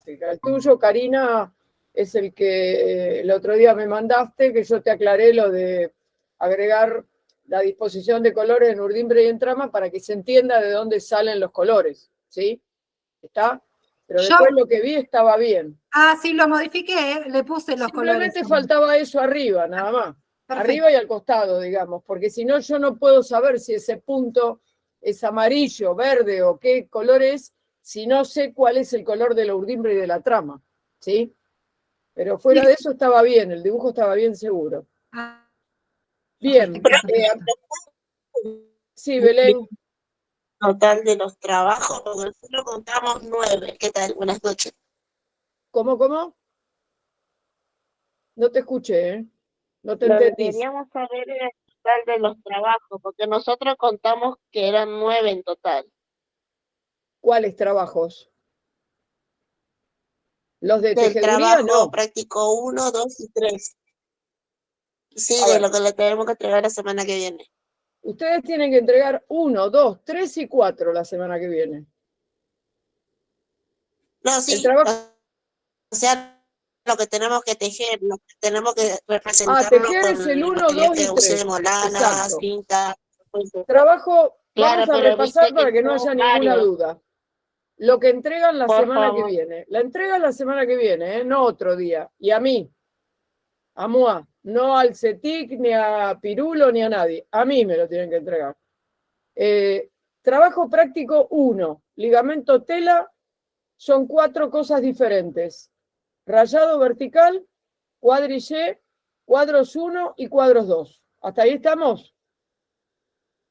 El tuyo, Karina, es el que el otro día me mandaste, que yo te aclaré lo de agregar la disposición de colores en urdimbre y en trama para que se entienda de dónde salen los colores, ¿sí? ¿Está? Pero después lo que vi estaba bien. Ah, sí, lo modifiqué, le puse los colores. Simplemente faltaba eso arriba, nada más. Perfecto. Arriba y al costado, digamos, porque si no yo no puedo saber si ese punto es amarillo, verde o qué color es, si no sé cuál es el color de la urdimbre y de la trama, ¿sí? Pero fuera de eso estaba bien, el dibujo estaba bien seguro. Bien. Sí, Belén. Total de los trabajos, porque nosotros contamos 9. ¿Qué tal? Buenas noches. ¿Cómo? No te escuché, ¿eh? No te entendí. Queríamos saber el total de los trabajos, porque nosotros contamos que eran 9 en total. ¿Cuáles trabajos? Los de Del tejeduría, trabajo no. práctico 1, 2 y 3. Sí, de lo que le tenemos que entregar la semana que viene. Ustedes tienen que entregar 1, 2, 3 y 4 la semana que viene. No, sí, El trabajo... o sea, lo que tenemos que tejer, lo que tenemos que representarlo tejer con es el 1, material 2 que y 3. usemos, lanas, cinta. Trabajo, Claro, vamos a repasar para que no haya ninguna duda. Lo que entregan la semana que viene. La entregan la semana que viene, no otro día. Y a mí, a Moa, no al CETIC, ni a Pirulo, ni a nadie. A mí me lo tienen que entregar. Trabajo práctico 1, ligamento tela, son 4 cosas diferentes. Rayado vertical, cuadrillé, cuadros 1 y cuadros 2. ¿Hasta ahí estamos?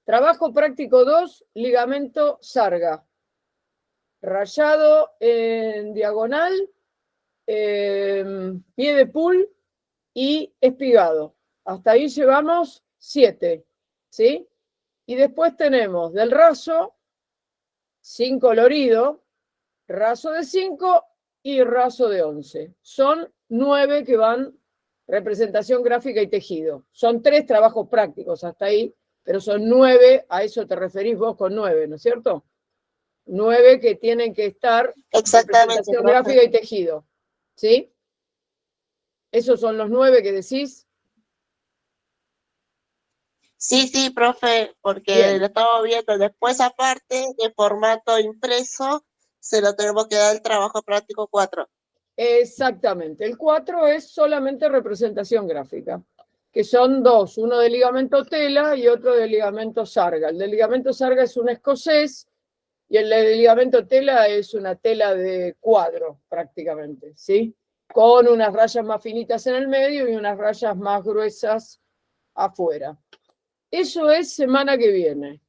Trabajo práctico 2, ligamento sarga. Rayado en diagonal, pie de pool y espigado. Hasta ahí llevamos 7, ¿sí? Y después tenemos del raso, sin colorido, raso de 5 y raso de 11. Son 9 que van representación gráfica y tejido. Son 3 trabajos prácticos hasta ahí, pero son 9, a eso te referís vos con 9, ¿no es cierto? 9 que tienen que estar representación gráfica y tejido, ¿sí? ¿Esos son los 9 que decís? Sí, profe, porque lo estamos viendo. Después, aparte, de formato impreso, se lo tenemos que dar el trabajo práctico 4. Exactamente. El 4 es solamente representación gráfica, que son 2, uno de ligamento tela y otro de ligamento sarga. El de ligamento sarga es un escocés y el de ligamento tela es una tela de cuadro, prácticamente, ¿sí? Con unas rayas más finitas en el medio y unas rayas más gruesas afuera. Eso es semana que viene.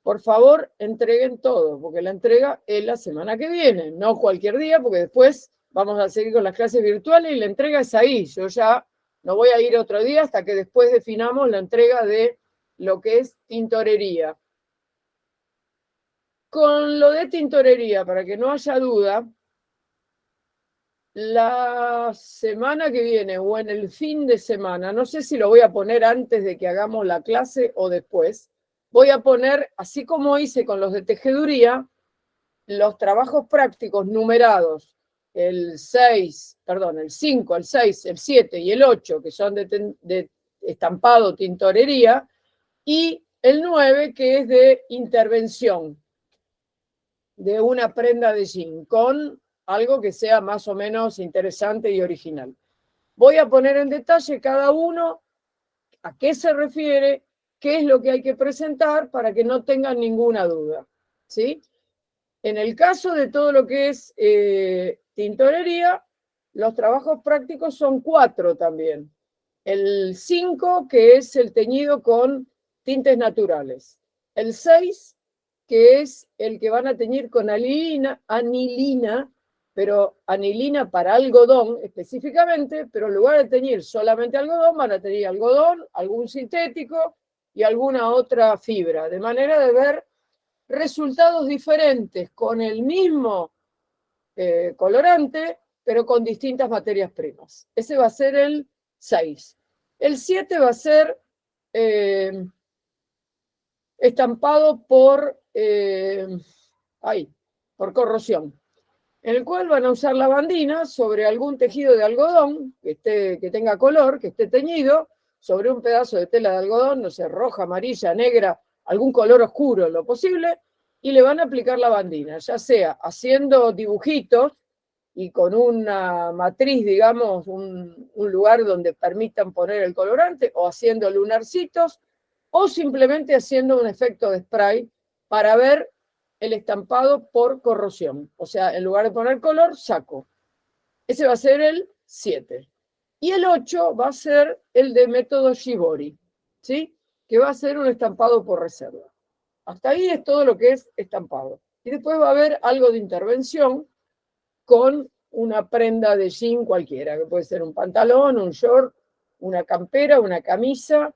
Por favor, entreguen todo, porque la entrega es la semana que viene, no cualquier día, porque después vamos a seguir con las clases virtuales y la entrega es ahí. Yo ya no voy a ir otro día hasta que después definamos la entrega de lo que es tintorería. Con lo de tintorería, para que no haya duda, la semana que viene o en el fin de semana, no sé si lo voy a poner antes de que hagamos la clase o después, voy a poner, así como hice con los de tejeduría, los trabajos prácticos numerados, el 5, el 6, el 7 y el 8, que son de estampado, tintorería, y el 9, que es de intervención de una prenda de jean, con algo que sea más o menos interesante y original. Voy a poner en detalle cada uno a qué se refiere, qué es lo que hay que presentar para que no tengan ninguna duda, ¿sí? En el caso de todo lo que es tintorería, los trabajos prácticos son 4 también. El 5, que es el teñido con tintes naturales. El 6, que es el que van a teñir con anilina, pero anilina para algodón específicamente, pero en lugar de teñir solamente algodón, van a teñir algodón, algún sintético y alguna otra fibra, de manera de ver resultados diferentes con el mismo colorante, pero con distintas materias primas. Ese va a ser el 6. El 7 va a ser estampado por corrosión. en el cual van a usar lavandina sobre algún tejido de algodón que tenga color, que esté teñido, sobre un pedazo de tela de algodón, no sé, roja, amarilla, negra, algún color oscuro en lo posible, y le van a aplicar lavandina, ya sea haciendo dibujitos y con una matriz, digamos, un lugar donde permitan poner el colorante, o haciendo lunarcitos, o simplemente haciendo un efecto de spray para ver el estampado por corrosión. O sea, en lugar de poner color, saco. Ese va a ser el 7. Y el 8 va a ser el de método Shibori, ¿sí? Que va a ser un estampado por reserva. Hasta ahí es todo lo que es estampado. Y después va a haber algo de intervención con una prenda de jean cualquiera, que puede ser un pantalón, un short, una campera, una camisa,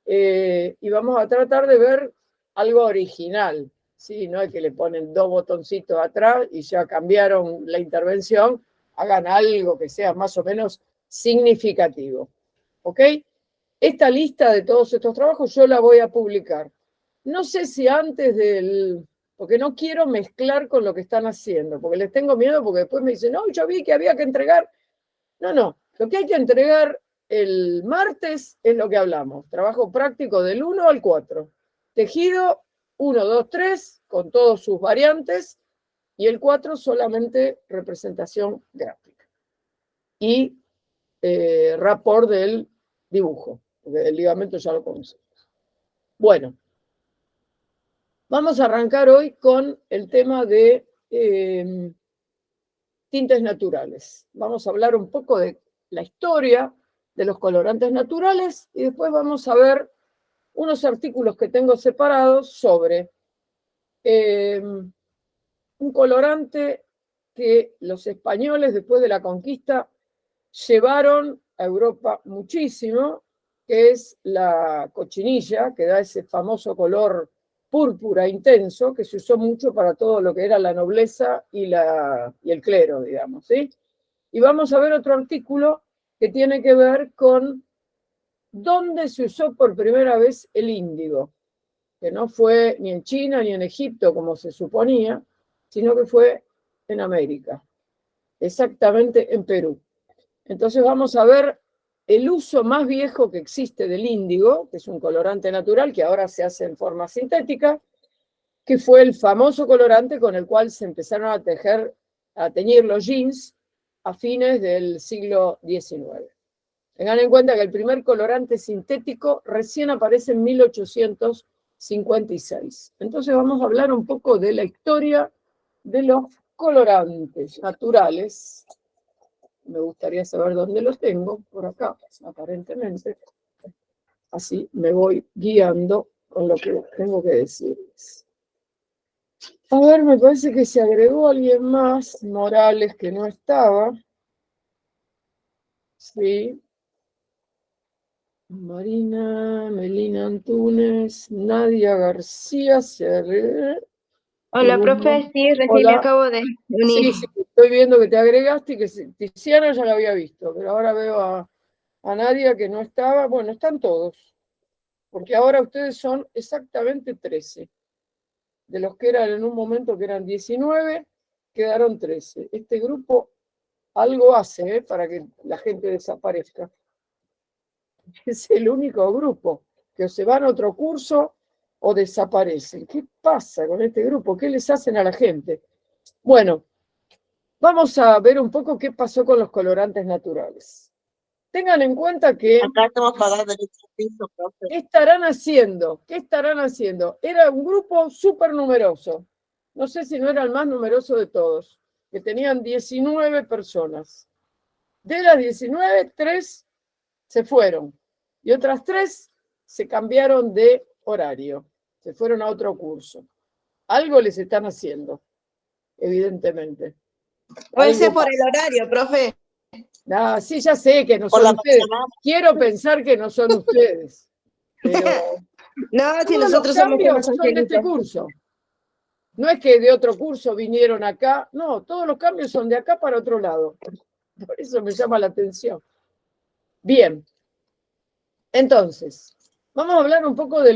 y vamos a tratar de ver algo original, ¿sí? No es que le ponen 2 botoncitos atrás y ya cambiaron la intervención, hagan algo que sea más o menos significativo, ¿ok? Esta lista de todos estos trabajos yo la voy a publicar. No sé si antes porque no quiero mezclar con lo que están haciendo, porque les tengo miedo, porque después me dicen, no, yo vi que había que entregar. No, lo que hay que entregar el martes es lo que hablamos, trabajo práctico del 1 al 4. Tejido 1, 2, 3, con todas sus variantes, y el 4 solamente representación gráfica. Y rapport del dibujo, porque el ligamento ya lo conocemos. Bueno, vamos a arrancar hoy con el tema de tintes naturales. Vamos a hablar un poco de la historia de los colorantes naturales y después vamos a ver unos artículos que tengo separados sobre un colorante que los españoles después de la conquista llevaron a Europa muchísimo, que es la cochinilla, que da ese famoso color púrpura intenso, que se usó mucho para todo lo que era la nobleza y el clero, digamos, ¿sí? Y vamos a ver otro artículo que tiene que ver con dónde se usó por primera vez el índigo, que no fue ni en China ni en Egipto, como se suponía, sino que fue en América, exactamente en Perú. Entonces vamos a ver el uso más viejo que existe del índigo, que es un colorante natural que ahora se hace en forma sintética, que fue el famoso colorante con el cual se empezaron a teñir los jeans a fines del siglo XIX. Tengan en cuenta que el primer colorante sintético recién aparece en 1856. Entonces vamos a hablar un poco de la historia de los colorantes naturales. Me gustaría saber dónde los tengo, por acá, aparentemente. Así me voy guiando con lo que tengo que decirles. A ver, me parece que se agregó alguien más, Morales, que no estaba. Sí. Marina, Melina Antunes, Nadia García, Hola, profe, sí, recién me Hola. acabo de unir. Sí, estoy viendo que te agregaste y que Tiziana ya la había visto, pero ahora veo a Nadia que no estaba. Bueno, están todos, porque ahora ustedes son exactamente 13. De los que eran en un momento que eran 19, quedaron 13. Este grupo algo hace para que la gente desaparezca. Es el único grupo que o se van a otro curso o desaparecen. ¿Qué pasa con este grupo? ¿Qué les hacen a la gente? Bueno, vamos a ver un poco qué pasó con los colorantes naturales. Tengan en cuenta que... Acá estamos pagando derecho al piso, profe. ¿Qué estarán haciendo? ¿Qué estarán haciendo? Era un grupo súper numeroso. No sé si no era el más numeroso de todos, que tenían 19 personas. De las 19, 3 se fueron y otras 3 se cambiaron de horario, se fueron a otro curso. Algo les están haciendo, evidentemente. Puede ser Algo por el horario, profe. Ah, sí, ya sé que no Por son la ustedes. mañana. Quiero pensar que no son ustedes. Pero No, si todos nosotros los somos cambios unos son de este angelitos. curso. No es que de otro curso vinieron acá. No, todos los cambios son de acá para otro lado. Por eso me llama la atención. Bien. Entonces, vamos a hablar un poco de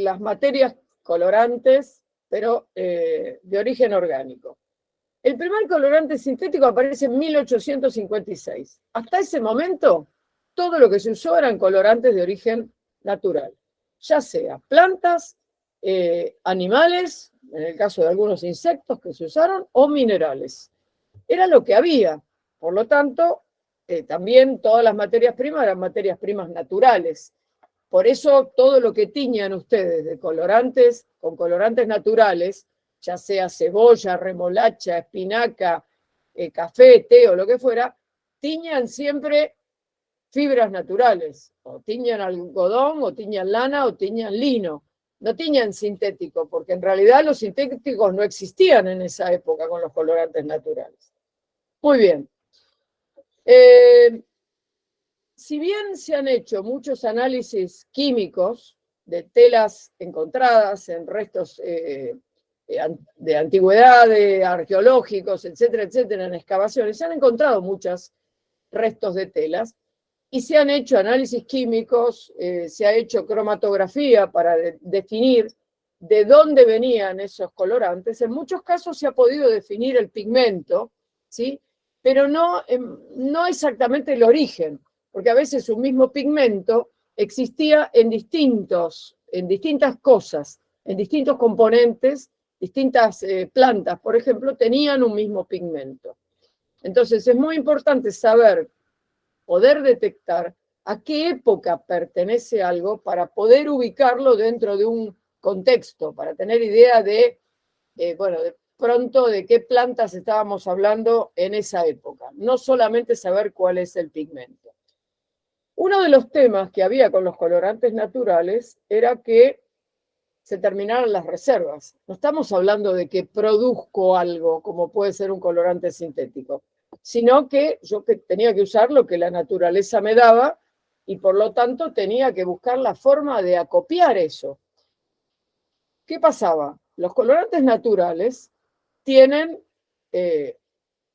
las materias colorantes, pero de origen orgánico. El primer colorante sintético aparece en 1856. Hasta ese momento, todo lo que se usó eran colorantes de origen natural, ya sea plantas, animales, en el caso de algunos insectos que se usaron, o minerales. Era lo que había. Por lo tanto, también todas las materias primas eran materias primas naturales. Por eso todo lo que tiñan ustedes de colorantes, con colorantes naturales, ya sea cebolla, remolacha, espinaca, café, té o lo que fuera, tiñan siempre fibras naturales, o tiñan algodón, o tiñan lana, o tiñan lino. No tiñan sintético, porque en realidad los sintéticos no existían en esa época con los colorantes naturales. Muy bien. Si bien se han hecho muchos análisis químicos de telas encontradas en restos de antigüedades, arqueológicos, etcétera, etcétera, en excavaciones, se han encontrado muchos restos de telas y se han hecho análisis químicos, se ha hecho cromatografía para definir de dónde venían esos colorantes. En muchos casos se ha podido definir el pigmento, ¿sí? Pero no exactamente el origen, porque a veces un mismo pigmento existía en distintas cosas, en distintos componentes, distintas plantas, por ejemplo, tenían un mismo pigmento. Entonces es muy importante saber, poder detectar a qué época pertenece algo para poder ubicarlo dentro de un contexto, para tener idea de pronto de qué plantas estábamos hablando en esa época, no solamente saber cuál es el pigmento. Uno de los temas que había con los colorantes naturales era que se terminaran las reservas. No estamos hablando de que produzco algo, como puede ser un colorante sintético, sino que yo tenía que usar lo que la naturaleza me daba y por lo tanto tenía que buscar la forma de acopiar eso. ¿Qué pasaba? Los colorantes naturales tienen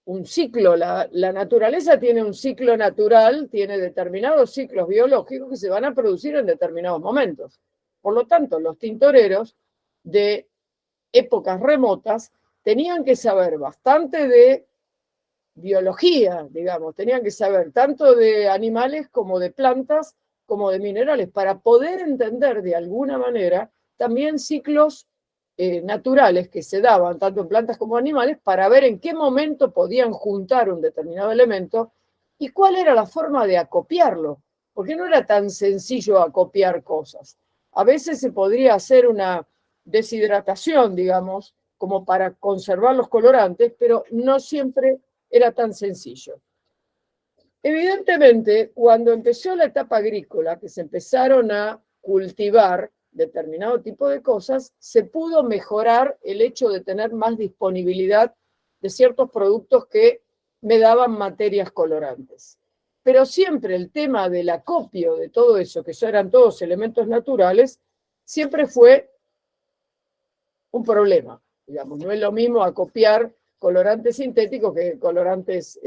un ciclo, la naturaleza tiene un ciclo natural, tiene determinados ciclos biológicos que se van a producir en determinados momentos. Por lo tanto, los tintoreros de épocas remotas tenían que saber bastante de biología, digamos, tenían que saber tanto de animales como de plantas, como de minerales, para poder entender de alguna manera también ciclos naturales que se daban tanto en plantas como en animales para ver en qué momento podían juntar un determinado elemento y cuál era la forma de acopiarlo, porque no era tan sencillo acopiar cosas. A veces se podría hacer una deshidratación, digamos, como para conservar los colorantes, pero no siempre era tan sencillo. Evidentemente, cuando empezó la etapa agrícola, que se empezaron a cultivar determinado tipo de cosas, se pudo mejorar el hecho de tener más disponibilidad de ciertos productos que me daban materias colorantes. Pero siempre el tema del acopio de todo eso, que eran todos elementos naturales, siempre fue un problema. Digamos, no es lo mismo acopiar colorantes sintéticos que colorantes,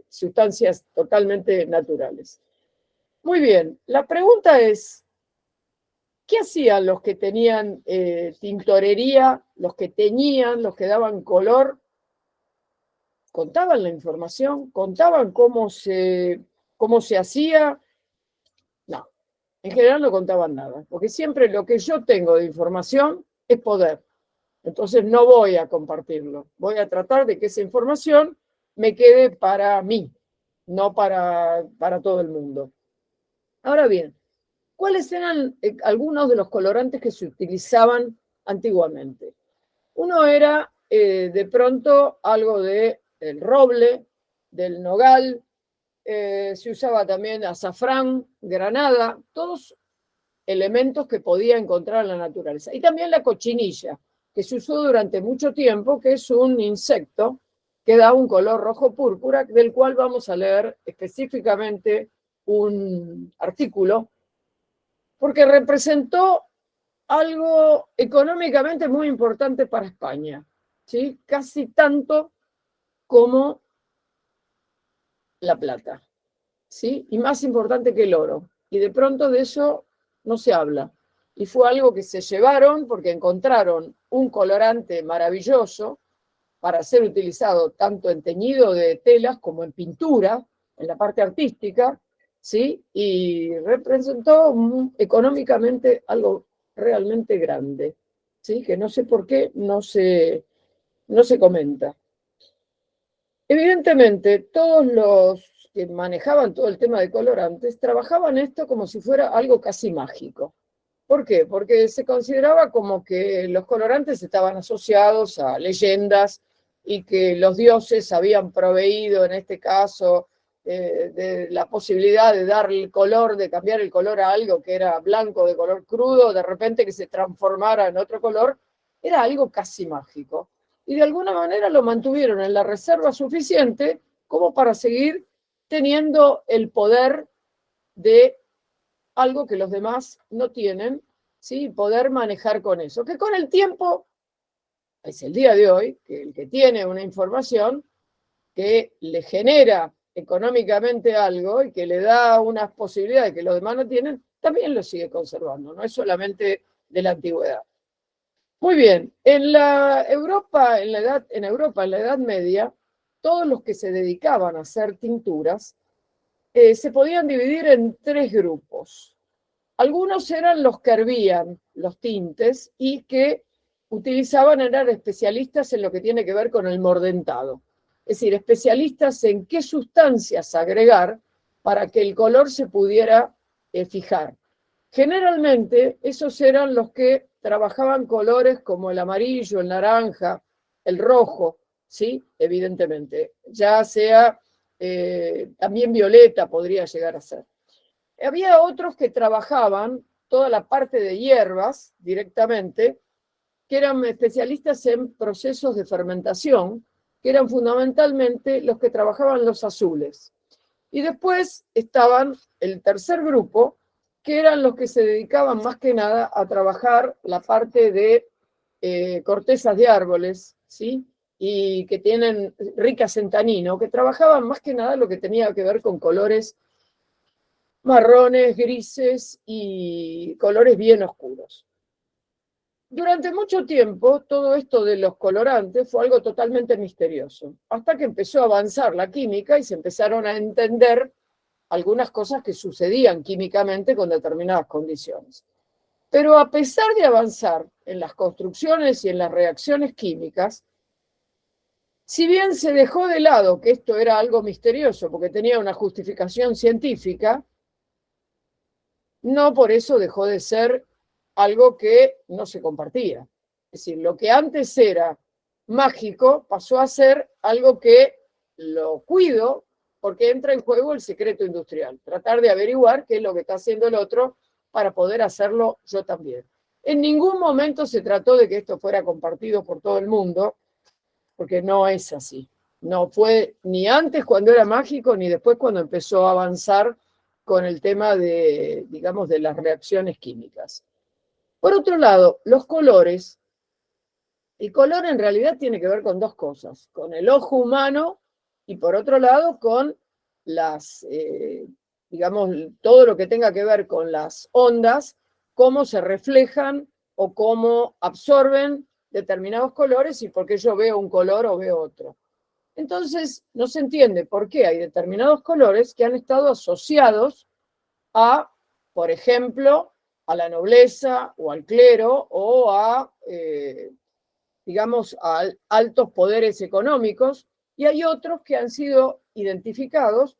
sustancias totalmente naturales. Muy bien, la pregunta es, ¿qué hacían los que tenían tintorería, los que teñían, los que daban color? ¿Contaban la información? ¿Contaban cómo se hacía? No, en general no contaban nada, porque siempre lo que yo tengo de información es poder. Entonces no voy a compartirlo. Voy a tratar de que esa información me quede para mí, no para todo el mundo. Ahora bien, ¿cuáles eran algunos de los colorantes que se utilizaban antiguamente? Uno era de pronto algo del roble, del nogal, se usaba también azafrán, granada, todos elementos que podía encontrar en la naturaleza. Y también la cochinilla, que se usó durante mucho tiempo, que es un insecto que da un color rojo púrpura, del cual vamos a leer específicamente un artículo, porque representó algo económicamente muy importante para España, ¿sí? Casi tanto como la plata, ¿sí? Y más importante que el oro. Y de pronto de eso no se habla. Y fue algo que se llevaron porque encontraron un colorante maravilloso para ser utilizado tanto en teñido de telas como en pintura, en la parte artística, ¿sí? Y representó económicamente algo realmente grande, ¿sí? Que no sé por qué no se comenta. Evidentemente, todos los que manejaban todo el tema de colorantes trabajaban esto como si fuera algo casi mágico. ¿Por qué? Porque se consideraba como que los colorantes estaban asociados a leyendas y que los dioses habían proveído, en este caso, de la posibilidad de darle el color, de cambiar el color a algo que era blanco de color crudo, de repente que se transformara en otro color, era algo casi mágico. Y de alguna manera lo mantuvieron en la reserva suficiente como para seguir teniendo el poder de algo que los demás no tienen, ¿sí? Poder manejar con eso. Que con el tiempo, es el día de hoy, que el que tiene una información que le genera económicamente algo y que le da unas posibilidades que los demás no tienen, también lo sigue conservando, no es solamente de la antigüedad. Muy bien, en Europa, en la Edad Media, todos los que se dedicaban a hacer tinturas se podían dividir en 3 grupos. Algunos eran los que hervían los tintes y que eran especialistas en lo que tiene que ver con el mordentado. Es decir, especialistas en qué sustancias agregar para que el color se pudiera fijar. Generalmente, esos eran los que trabajaban colores como el amarillo, el naranja, el rojo, ¿sí? Evidentemente. Ya sea también violeta podría llegar a ser. Había otros que trabajaban toda la parte de hierbas directamente, que eran especialistas en procesos de fermentación, que eran fundamentalmente los que trabajaban los azules. Y después estaban el tercer grupo, que eran los que se dedicaban más que nada a trabajar la parte de cortezas de árboles, ¿sí? Y que tienen ricas en tanino, que trabajaban más que nada lo que tenía que ver con colores marrones, grises y colores bien oscuros. Durante mucho tiempo, todo esto de los colorantes fue algo totalmente misterioso, hasta que empezó a avanzar la química y se empezaron a entender algunas cosas que sucedían químicamente con determinadas condiciones. Pero a pesar de avanzar en las construcciones y en las reacciones químicas, si bien se dejó de lado que esto era algo misterioso porque tenía una justificación científica, no por eso dejó de ser algo que no se compartía. Es decir, lo que antes era mágico pasó a ser algo que lo cuido porque entra en juego el secreto industrial. Tratar de averiguar qué es lo que está haciendo el otro para poder hacerlo yo también. En ningún momento se trató de que esto fuera compartido por todo el mundo, porque no es así. No fue ni antes cuando era mágico, ni después cuando empezó a avanzar con el tema de, digamos, de las reacciones químicas. Por otro lado, los colores. El color en realidad tiene que ver con 2 cosas, con el ojo humano y por otro lado con las, digamos, todo lo que tenga que ver con las ondas, cómo se reflejan o cómo absorben determinados colores y por qué yo veo un color o veo otro. Entonces, no se entiende por qué hay determinados colores que han estado asociados a, por ejemplo, a la nobleza o al clero o a, digamos, a altos poderes económicos, y hay otros que han sido identificados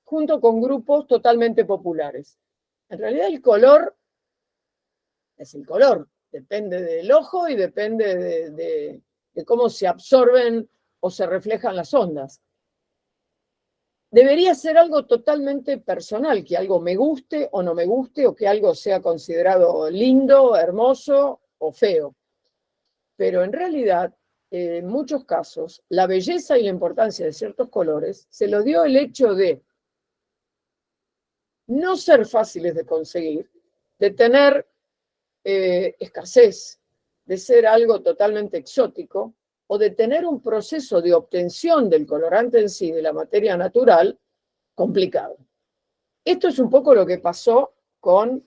junto con grupos totalmente populares. En realidad el color es el color, depende del ojo y depende de cómo se absorben o se reflejan las ondas. Debería ser algo totalmente personal, que algo me guste o no me guste, o que algo sea considerado lindo, hermoso o feo. Pero en realidad, en muchos casos, la belleza y la importancia de ciertos colores se lo dio el hecho de no ser fáciles de conseguir, de tener escasez, de ser algo totalmente exótico, o de tener un proceso de obtención del colorante en sí, de la materia natural, complicado. Esto es un poco lo que pasó con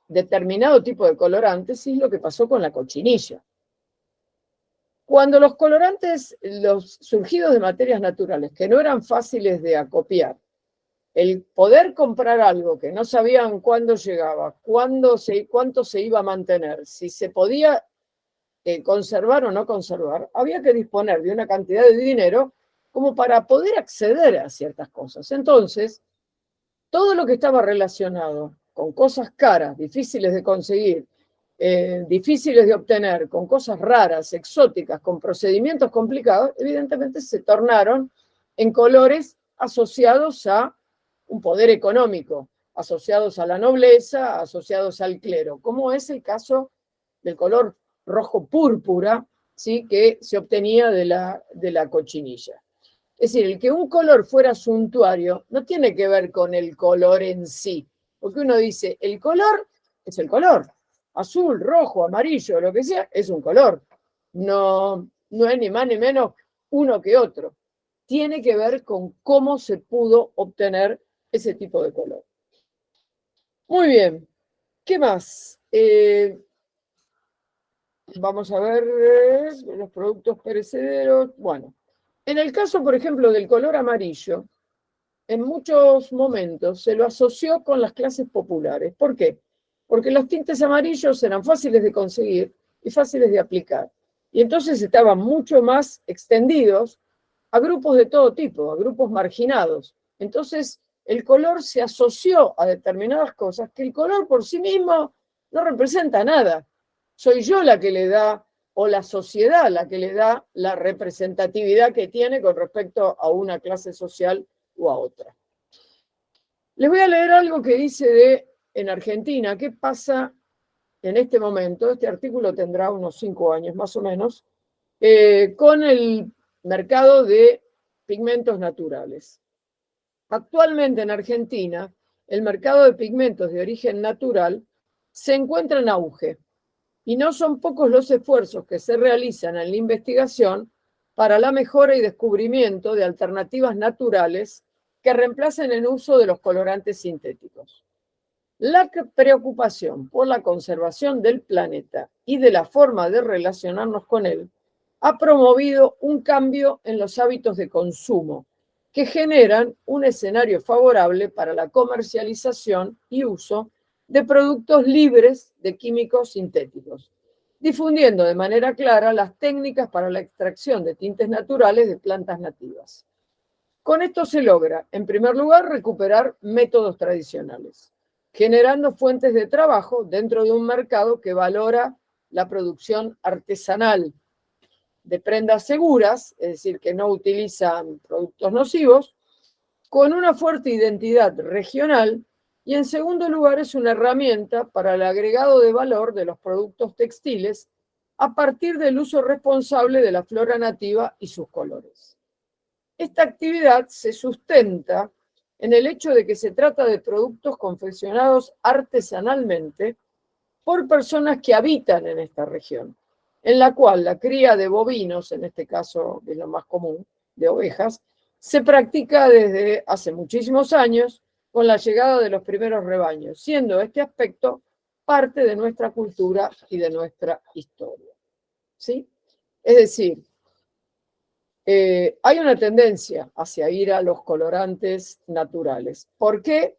determinado tipo de colorantes y es lo que pasó con la cochinilla. Cuando los colorantes, los surgidos de materias naturales, que no eran fáciles de acopiar, el poder comprar algo que no sabían cuándo llegaba, cuánto se iba a mantener, si se podía conservar o no conservar, había que disponer de una cantidad de dinero como para poder acceder a ciertas cosas. Entonces, todo lo que estaba relacionado con cosas caras, difíciles de conseguir, difíciles de obtener, con cosas raras, exóticas, con procedimientos complicados, evidentemente se tornaron en colores asociados a un poder económico, asociados a la nobleza, asociados al clero, como es el caso del color rojo púrpura, ¿sí?, que se obtenía de la cochinilla. Es decir, el que un color fuera suntuario no tiene que ver con el color en sí, porque uno dice, el color es el color, azul, rojo, amarillo, lo que sea, es un color. No es ni más ni menos uno que otro. Tiene que ver con cómo se pudo obtener ese tipo de color. Muy bien, ¿qué más? Vamos a ver los productos perecederos. Bueno, en el caso, por ejemplo, del color amarillo, en muchos momentos se lo asoció con las clases populares. ¿Por qué? Porque los tintes amarillos eran fáciles de conseguir y fáciles de aplicar. Y entonces estaban mucho más extendidos a grupos de todo tipo, a grupos marginados. Entonces, el color se asoció a determinadas cosas que el color por sí mismo no representa nada. Soy yo la que le da, o la sociedad la que le da la representatividad que tiene con respecto a una clase social o a otra. Les voy a leer algo que dice en Argentina, qué pasa en este momento, este artículo tendrá unos 5 años más o menos, con el mercado de pigmentos naturales. Actualmente en Argentina, el mercado de pigmentos de origen natural se encuentra en auge y no son pocos los esfuerzos que se realizan en la investigación para la mejora y descubrimiento de alternativas naturales que reemplacen el uso de los colorantes sintéticos. La preocupación por la conservación del planeta y de la forma de relacionarnos con él ha promovido un cambio en los hábitos de consumo que generan un escenario favorable para la comercialización y uso de productos libres de químicos sintéticos, difundiendo de manera clara las técnicas para la extracción de tintes naturales de plantas nativas. Con esto se logra, en primer lugar, recuperar métodos tradicionales, generando fuentes de trabajo dentro de un mercado que valora la producción artesanal de prendas seguras, es decir, que no utilizan productos nocivos, con una fuerte identidad regional y, en segundo lugar, es una herramienta para el agregado de valor de los productos textiles a partir del uso responsable de la flora nativa y sus colores. Esta actividad se sustenta en el hecho de que se trata de productos confeccionados artesanalmente por personas que habitan en esta región, en la cual la cría de bovinos, en este caso es lo más común, de ovejas, se practica desde hace muchísimos años con la llegada de los primeros rebaños, siendo este aspecto parte de nuestra cultura y de nuestra historia. ¿Sí? Es decir, hay una tendencia hacia ir a los colorantes naturales. ¿Por qué?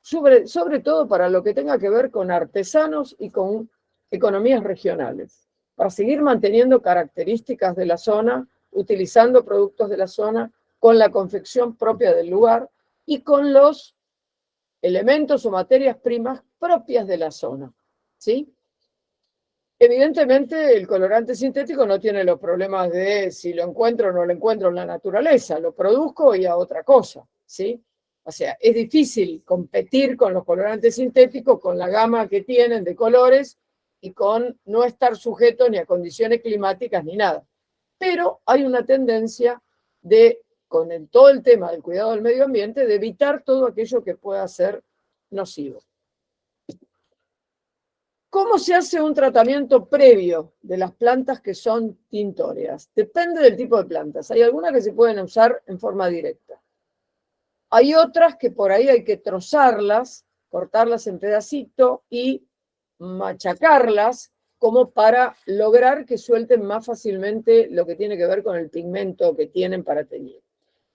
Sobre todo para lo que tenga que ver con artesanos y con economías regionales, para seguir manteniendo características de la zona, utilizando productos de la zona, con la confección propia del lugar y con los elementos o materias primas propias de la zona. ¿Sí? Evidentemente, el colorante sintético no tiene los problemas de si lo encuentro o no lo encuentro en la naturaleza, lo produzco y a otra cosa, ¿sí? O sea, es difícil competir con los colorantes sintéticos, con la gama que tienen de colores y con no estar sujeto ni a condiciones climáticas ni nada. Pero hay una tendencia con todo el tema del cuidado del medio ambiente, de evitar todo aquello que pueda ser nocivo. ¿Cómo se hace un tratamiento previo de las plantas que son tintóreas? Depende del tipo de plantas. Hay algunas que se pueden usar en forma directa. Hay otras que por ahí hay que trozarlas, cortarlas en pedacito y machacarlas como para lograr que suelten más fácilmente lo que tiene que ver con el pigmento que tienen para teñir.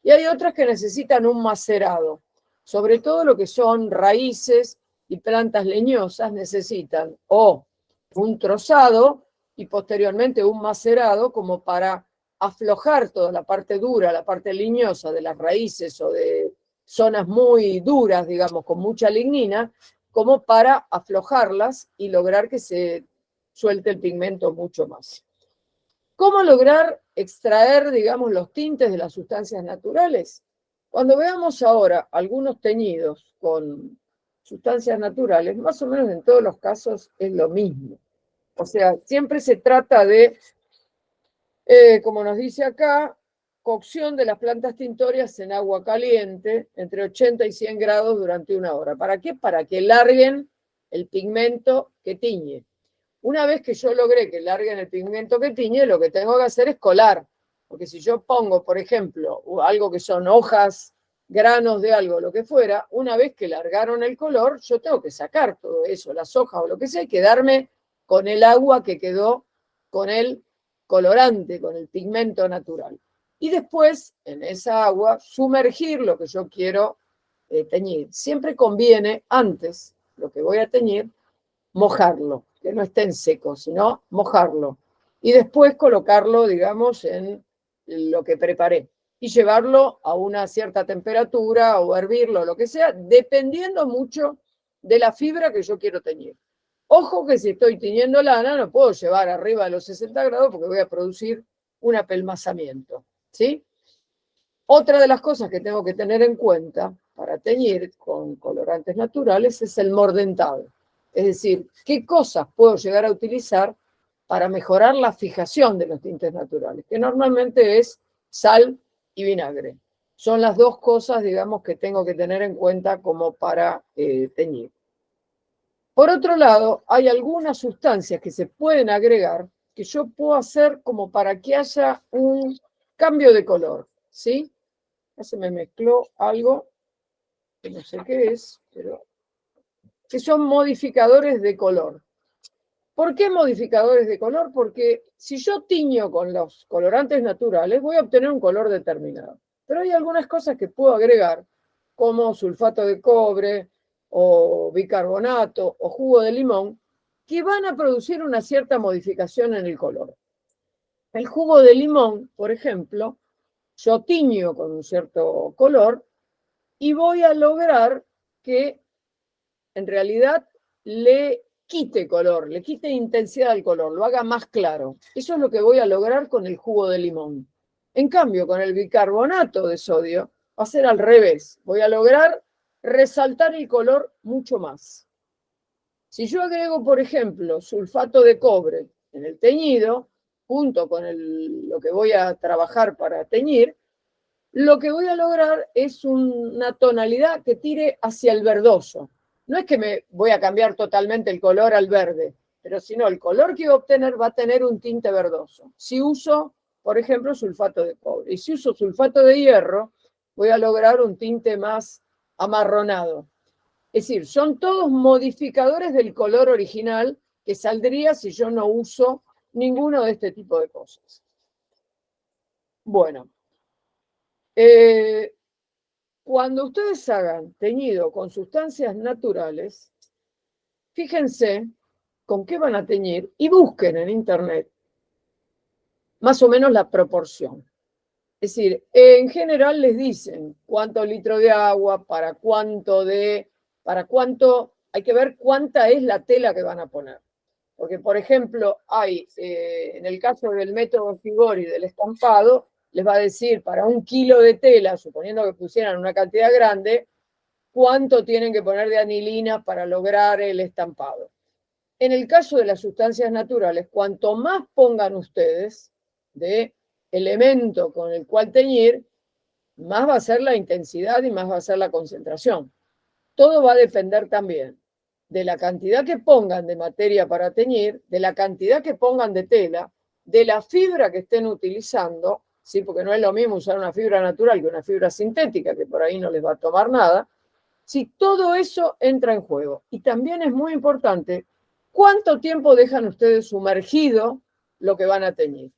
Y hay otras que necesitan un macerado, sobre todo lo que son raíces y plantas leñosas necesitan o un trozado y posteriormente un macerado como para aflojar toda la parte dura, la parte leñosa de las raíces o de zonas muy duras, digamos, con mucha lignina, como para aflojarlas y lograr que se suelte el pigmento mucho más. ¿Cómo lograr extraer, digamos, los tintes de las sustancias naturales? Cuando veamos ahora algunos teñidos con sustancias naturales, más o menos en todos los casos es lo mismo. O sea, siempre se trata de, como nos dice acá, cocción de las plantas tintorias en agua caliente entre 80 y 100 grados durante 1 hora. ¿Para qué? Para que larguen el pigmento que tiñe. Una vez que yo logré que larguen el pigmento que tiñe, lo que tengo que hacer es colar. Porque si yo pongo, por ejemplo, algo que son hojas, granos de algo, lo que fuera, una vez que largaron el color, yo tengo que sacar todo eso, las hojas o lo que sea, y quedarme con el agua que quedó con el colorante, con el pigmento natural. Y después, en esa agua, sumergir lo que yo quiero teñir. Siempre conviene, antes, lo que voy a teñir, mojarlo, que no esté en seco, sino mojarlo. Y después colocarlo, digamos, en lo que preparé. Y llevarlo a una cierta temperatura o hervirlo, lo que sea, dependiendo mucho de la fibra que yo quiero teñir. Ojo que si estoy tiñendo lana, no puedo llevar arriba de los 60 grados porque voy a producir un apelmazamiento, ¿sí? Otra de las cosas que tengo que tener en cuenta para teñir con colorantes naturales es el mordentado. Es decir, qué cosas puedo llegar a utilizar para mejorar la fijación de los tintes naturales, que normalmente es sal y vinagre. Son las dos cosas, digamos, que tengo que tener en cuenta como para teñir. Por otro lado, hay algunas sustancias que se pueden agregar que yo puedo hacer como para que haya un cambio de color, ¿sí? Ya se me mezcló algo que no sé qué es, pero que son modificadores de color. ¿Por qué modificadores de color? Porque si yo tiño con los colorantes naturales, voy a obtener un color determinado. Pero hay algunas cosas que puedo agregar, como sulfato de cobre, o bicarbonato, o jugo de limón, que van a producir una cierta modificación en el color. El jugo de limón, por ejemplo, yo tiño con un cierto color y voy a lograr que en realidad le quite color, le quite intensidad al color, lo haga más claro. Eso es lo que voy a lograr con el jugo de limón. En cambio, con el bicarbonato de sodio va a ser al revés. Voy a lograr resaltar el color mucho más. Si yo agrego, por ejemplo, sulfato de cobre en el teñido, junto con lo que voy a trabajar para teñir, lo que voy a lograr es una tonalidad que tire hacia el verdoso. No es que me voy a cambiar totalmente el color al verde, pero sino el color que voy a obtener va a tener un tinte verdoso. Si uso, por ejemplo, sulfato de cobre, y si uso sulfato de hierro, voy a lograr un tinte más amarronado. Es decir, son todos modificadores del color original que saldría si yo no uso ninguno de este tipo de cosas. Bueno, cuando ustedes hagan teñido con sustancias naturales, fíjense con qué van a teñir y busquen en internet más o menos la proporción. Es decir, en general les dicen cuántos litros de agua, para cuánto, hay que ver cuánta es la tela que van a poner. Porque, por ejemplo, hay, en el caso del método Figori del estampado, les va a decir para 1 kilo de tela, suponiendo que pusieran una cantidad grande, cuánto tienen que poner de anilina para lograr el estampado. En el caso de las sustancias naturales, cuanto más pongan ustedes de elemento con el cual teñir, más va a ser la intensidad y más va a ser la concentración. Todo va a depender también de la cantidad que pongan de materia para teñir, de la cantidad que pongan de tela, de la fibra que estén utilizando, ¿sí? Porque no es lo mismo usar una fibra natural que una fibra sintética, que por ahí no les va a tomar nada. Si todo eso entra en juego. Y también es muy importante ¿cuánto tiempo dejan ustedes sumergido lo que van a teñir?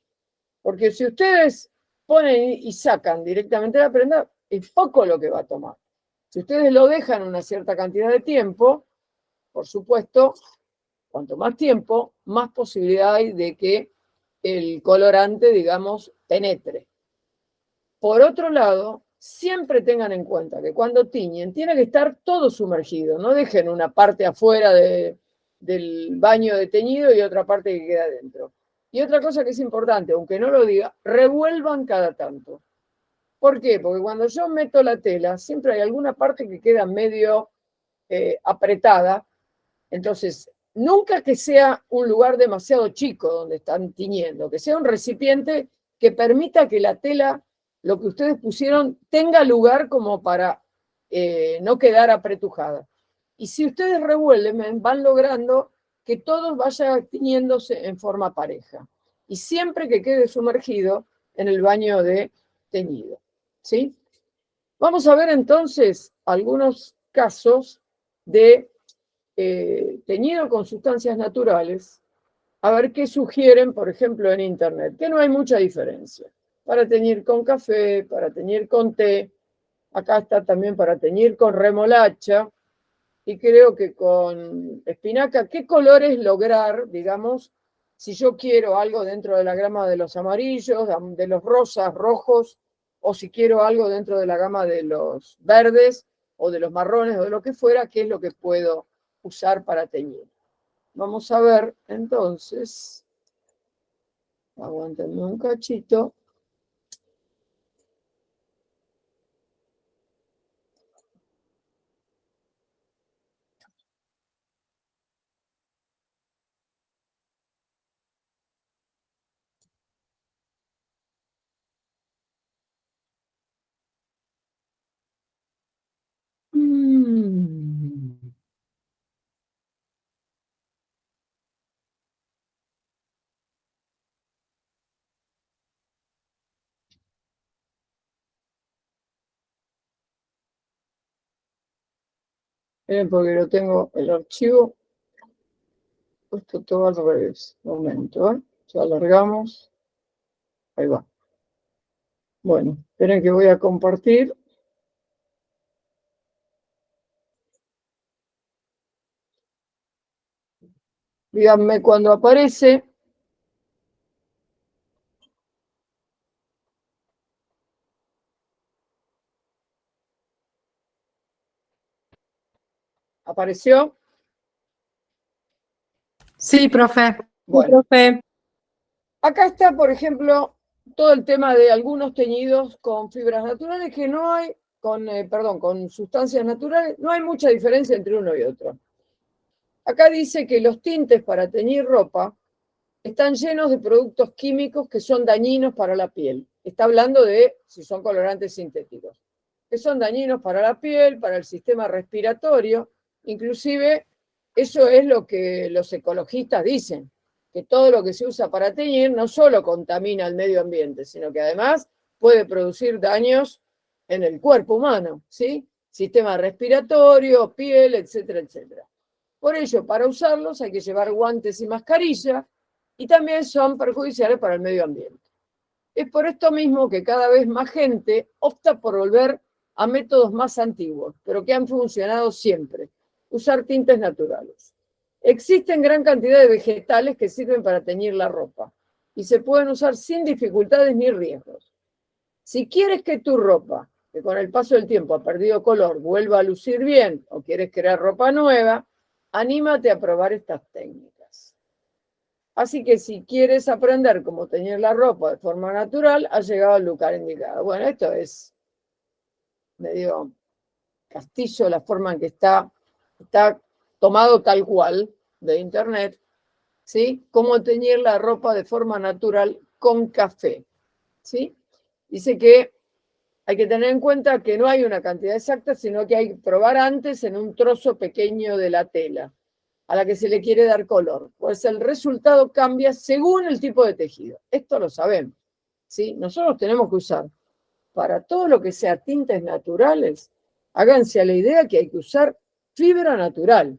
Porque si ustedes ponen y sacan directamente la prenda, es poco lo que va a tomar. Si ustedes lo dejan una cierta cantidad de tiempo, por supuesto, cuanto más tiempo, más posibilidad hay de que el colorante, digamos, penetre. Por otro lado, siempre tengan en cuenta que cuando tiñen, tiene que estar todo sumergido. No dejen una parte afuera del baño de teñido y otra parte que queda adentro. Y otra cosa que es importante, aunque no lo diga, revuelvan cada tanto. ¿Por qué? Porque cuando yo meto la tela, siempre hay alguna parte que queda medio apretada. Entonces, nunca que sea un lugar demasiado chico donde están tiñendo, que sea un recipiente que permita que la tela, lo que ustedes pusieron, tenga lugar como para no quedar apretujada. Y si ustedes revuelven, van logrando que todo vaya tiñéndose en forma pareja. Y siempre que quede sumergido en el baño de teñido. ¿Sí? Vamos a ver entonces algunos casos de teñido con sustancias naturales, a ver qué sugieren, por ejemplo, en internet, que no hay mucha diferencia. Para teñir con café, para teñir con té, acá está también para teñir con remolacha, y creo que con espinaca. ¿Qué colores lograr, digamos, si yo quiero algo dentro de la gama de los amarillos, de los rosas, rojos, o si quiero algo dentro de la gama de los verdes, o de los marrones, o de lo que fuera, qué es lo que puedo usar para teñir? Vamos a ver, entonces, aguántenme un cachito. Miren, porque lo tengo el archivo puesto todo al revés. Un momento, ¿eh? Ya alargamos. Ahí va. Bueno, esperen que voy a compartir. Díganme cuando aparece. ¿Apareció? Sí, profe. Bueno, Profe. acá está, por ejemplo, todo el tema de algunos teñidos con fibras naturales que no hay, con sustancias naturales, no hay mucha diferencia entre uno y otro. Acá dice que los tintes para teñir ropa están llenos de productos químicos que son dañinos para la piel. Está hablando de si son colorantes sintéticos, que son dañinos para la piel, para el sistema respiratorio. Inclusive, eso es lo que los ecologistas dicen, que todo lo que se usa para teñir no solo contamina el medio ambiente, sino que además puede producir daños en el cuerpo humano, ¿sí? Sistema respiratorio, piel, etcétera, etcétera. Por ello, para usarlos hay que llevar guantes y mascarilla, y también son perjudiciales para el medio ambiente. Es por esto mismo que cada vez más gente opta por volver a métodos más antiguos, pero que han funcionado siempre: usar tintes naturales. Existen gran cantidad de vegetales que sirven para teñir la ropa y se pueden usar sin dificultades ni riesgos. Si quieres que tu ropa, que con el paso del tiempo ha perdido color, vuelva a lucir bien, o quieres crear ropa nueva, anímate a probar estas técnicas. Así que si quieres aprender cómo teñir la ropa de forma natural, has llegado al lugar indicado. Bueno, esto es medio castillo, la forma en que está tomado tal cual de internet, ¿sí? Cómo teñir la ropa de forma natural con café, ¿sí? Dice que hay que tener en cuenta que no hay una cantidad exacta, sino que hay que probar antes en un trozo pequeño de la tela a la que se le quiere dar color, pues el resultado cambia según el tipo de tejido. Esto lo sabemos, ¿sí? Nosotros tenemos que usar para todo lo que sea tintes naturales, háganse a la idea que hay que usar fibra natural,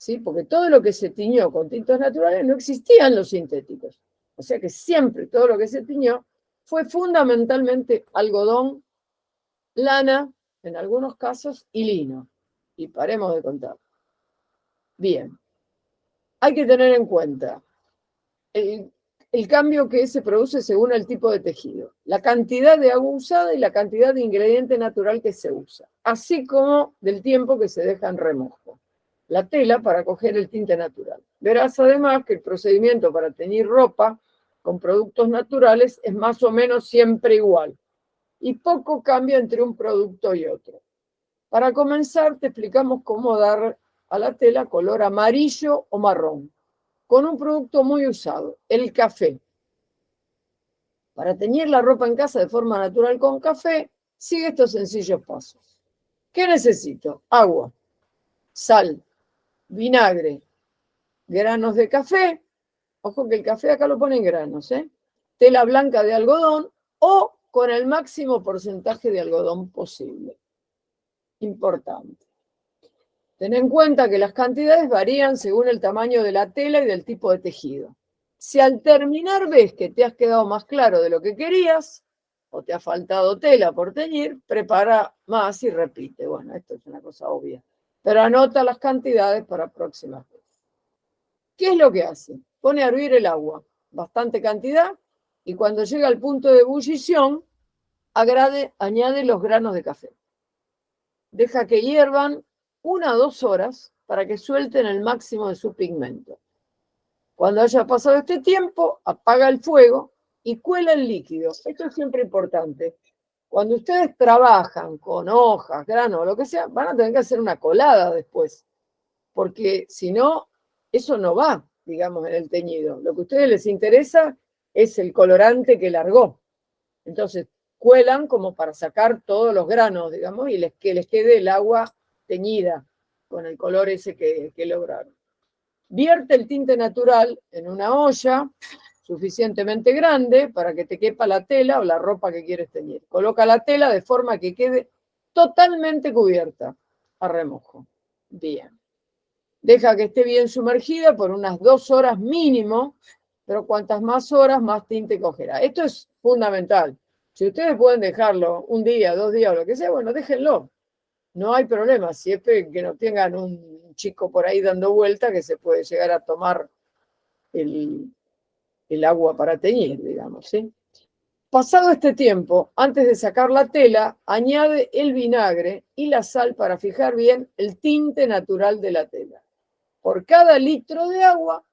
¿sí? Porque todo lo que se tiñó con tintos naturales no existían los sintéticos. O sea que siempre todo lo que se tiñó fue fundamentalmente algodón, lana, en algunos casos, y lino. Y paremos de contar. Bien. Hay que tener en cuenta el cambio que se produce según el tipo de tejido, la cantidad de agua usada y la cantidad de ingrediente natural que se usa, así como del tiempo que se deja en remojo la tela para coger el tinte natural. Verás además que el procedimiento para teñir ropa con productos naturales es más o menos siempre igual y poco cambia entre un producto y otro. Para comenzar, te explicamos cómo dar a la tela color amarillo o marrón, con un producto muy usado, el café. Para teñir la ropa en casa de forma natural con café, sigue estos sencillos pasos. ¿Qué necesito? Agua, sal, vinagre, granos de café. Ojo que el café acá lo ponen granos, tela blanca de algodón o con el máximo porcentaje de algodón posible. Importante. Ten en cuenta que las cantidades varían según el tamaño de la tela y del tipo de tejido. Si al terminar ves que te has quedado más claro de lo que querías o te ha faltado tela por teñir, prepara más y repite. Bueno, esto es una cosa obvia, pero anota las cantidades para próximas veces. ¿Qué es lo que hace? Pone a hervir el agua, bastante cantidad, y cuando llega al punto de ebullición, añade los granos de café. Deja que hiervan 1 o 2 horas para que suelten el máximo de su pigmento. Cuando haya pasado este tiempo, apaga el fuego y cuela el líquido. Esto es siempre importante. Cuando ustedes trabajan con hojas, granos o lo que sea, van a tener que hacer una colada después, porque si no, eso no va, digamos, en el teñido. Lo que a ustedes les interesa es el colorante que largó. Entonces, cuelan como para sacar todos los granos, digamos, y que les quede el agua teñida con el color ese que lograron. Vierte el tinte natural en una olla suficientemente grande para que te quepa la tela o la ropa que quieres teñir. Coloca la tela de forma que quede totalmente cubierta a remojo. Bien. Deja que esté bien sumergida por unas 2 horas mínimo, pero cuantas más horas, más tinte cogerá. Esto es fundamental. Si ustedes pueden dejarlo 1 día, 2 días o lo que sea, bueno, déjenlo. No hay problema, siempre que no tengan un chico por ahí dando vuelta que se puede llegar a tomar el agua para teñir, digamos, ¿sí? Pasado este tiempo, antes de sacar la tela, añade el vinagre y la sal para fijar bien el tinte natural de la tela. Por cada litro de agua,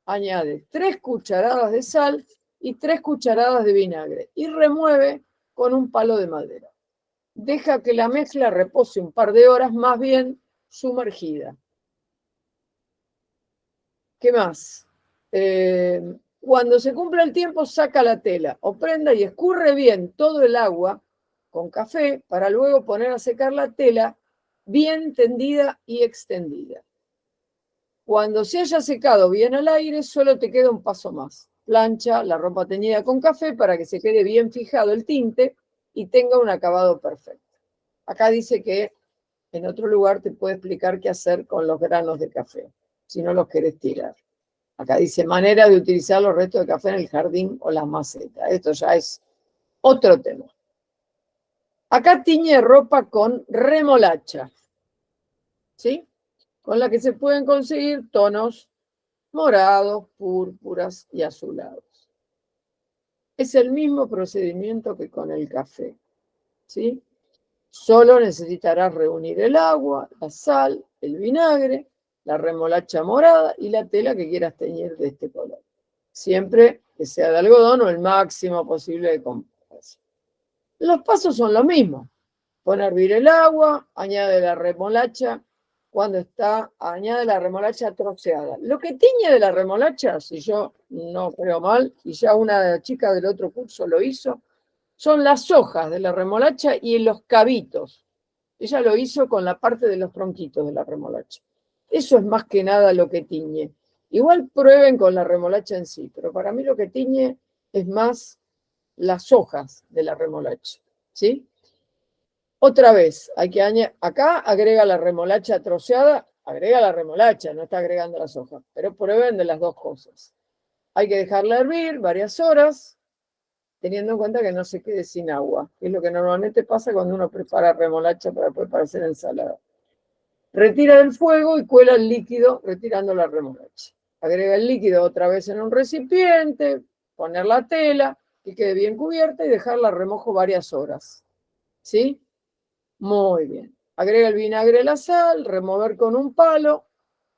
añade 3 cucharadas de sal y 3 cucharadas de vinagre y remueve con un palo de madera. Deja que la mezcla repose un par de horas más bien sumergida. ¿Qué más? Cuando se cumpla el tiempo, saca la tela o prenda y escurre bien todo el agua con café para luego poner a secar la tela bien tendida y extendida. Cuando se haya secado bien al aire, solo te queda un paso más. Plancha la ropa teñida con café para que se quede bien fijado el tinte y tenga un acabado perfecto. Acá dice que en otro lugar te puede explicar qué hacer con los granos de café, si no los querés tirar. Acá dice manera de utilizar los restos de café en el jardín o las macetas. Esto ya es otro tema. Acá tiñe ropa con remolacha, ¿sí? Con la que se pueden conseguir tonos morados, púrpuras y azulados. Es el mismo procedimiento que con el café, ¿sí? Solo necesitarás reunir el agua, la sal, el vinagre, la remolacha morada y la tela que quieras teñir de este color. Siempre que sea de algodón o el máximo posible de compresión. Los pasos son los mismos. Pon a hervir el agua, añade la remolacha. Cuando está, añade la remolacha troceada. Lo que tiñe de la remolacha, si yo no creo mal, y ya una chica del otro curso lo hizo, son las hojas de la remolacha y los cabitos. Ella lo hizo con la parte de los tronquitos de la remolacha. Eso es más que nada lo que tiñe. Igual prueben con la remolacha en sí, pero para mí lo que tiñe es más las hojas de la remolacha, ¿sí? Otra vez, acá agrega la remolacha troceada agrega la remolacha, no está agregando las hojas, pero prueben de las dos cosas. Hay que dejarla hervir varias horas, teniendo en cuenta que no se quede sin agua, que es lo que normalmente pasa cuando uno prepara remolacha para hacer ensalada. Retira del fuego y cuela el líquido retirando la remolacha. Agrega el líquido otra vez en un recipiente, poner la tela, que quede bien cubierta y dejarla a remojo varias horas. ¿Sí? Muy bien. Agrega el vinagre y la sal, remover con un palo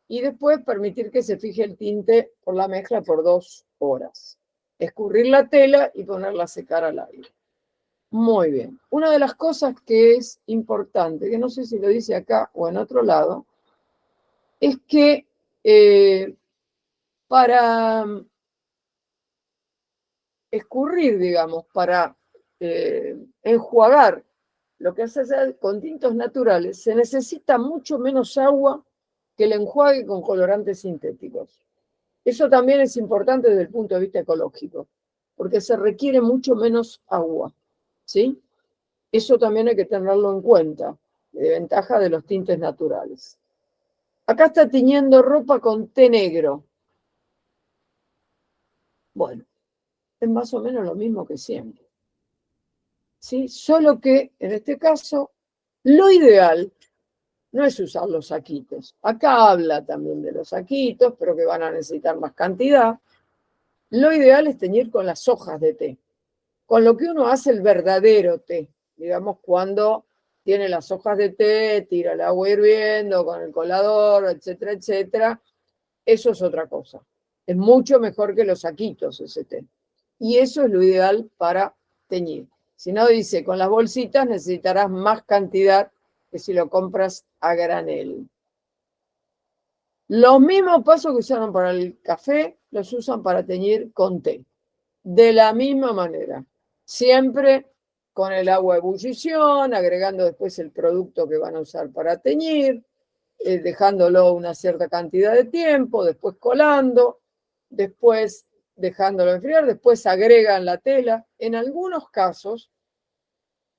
y después permitir que se fije el tinte por la mezcla por 2 horas. Escurrir la tela y ponerla a secar al aire. Muy bien. Una de las cosas que es importante, que no sé si lo dice acá o en otro lado, es que para escurrir, digamos, para enjuagar lo que hace con tintos naturales, se necesita mucho menos agua que el enjuague con colorantes sintéticos. Eso también es importante desde el punto de vista ecológico, porque se requiere mucho menos agua, ¿sí? Eso también hay que tenerlo en cuenta, de ventaja de los tintes naturales. Acá está tiñendo ropa con té negro. Bueno, es más o menos lo mismo que siempre. ¿Sí? Solo que, en este caso, lo ideal no es usar los saquitos. Acá habla también de los saquitos, pero que van a necesitar más cantidad. Lo ideal es teñir con las hojas de té, con lo que uno hace el verdadero té. Digamos, cuando tiene las hojas de té, tira el agua hirviendo con el colador, etcétera, etcétera. Eso es otra cosa. Es mucho mejor que los saquitos ese té. Y eso es lo ideal para teñir. Si no, dice, con las bolsitas necesitarás más cantidad que si lo compras a granel. Los mismos pasos que usaron para el café, los usan para teñir con té. De la misma manera. Siempre con el agua a ebullición, agregando después el producto que van a usar para teñir, dejándolo una cierta cantidad de tiempo, después colando, después dejándolo enfriar, después agregan la tela. En algunos casos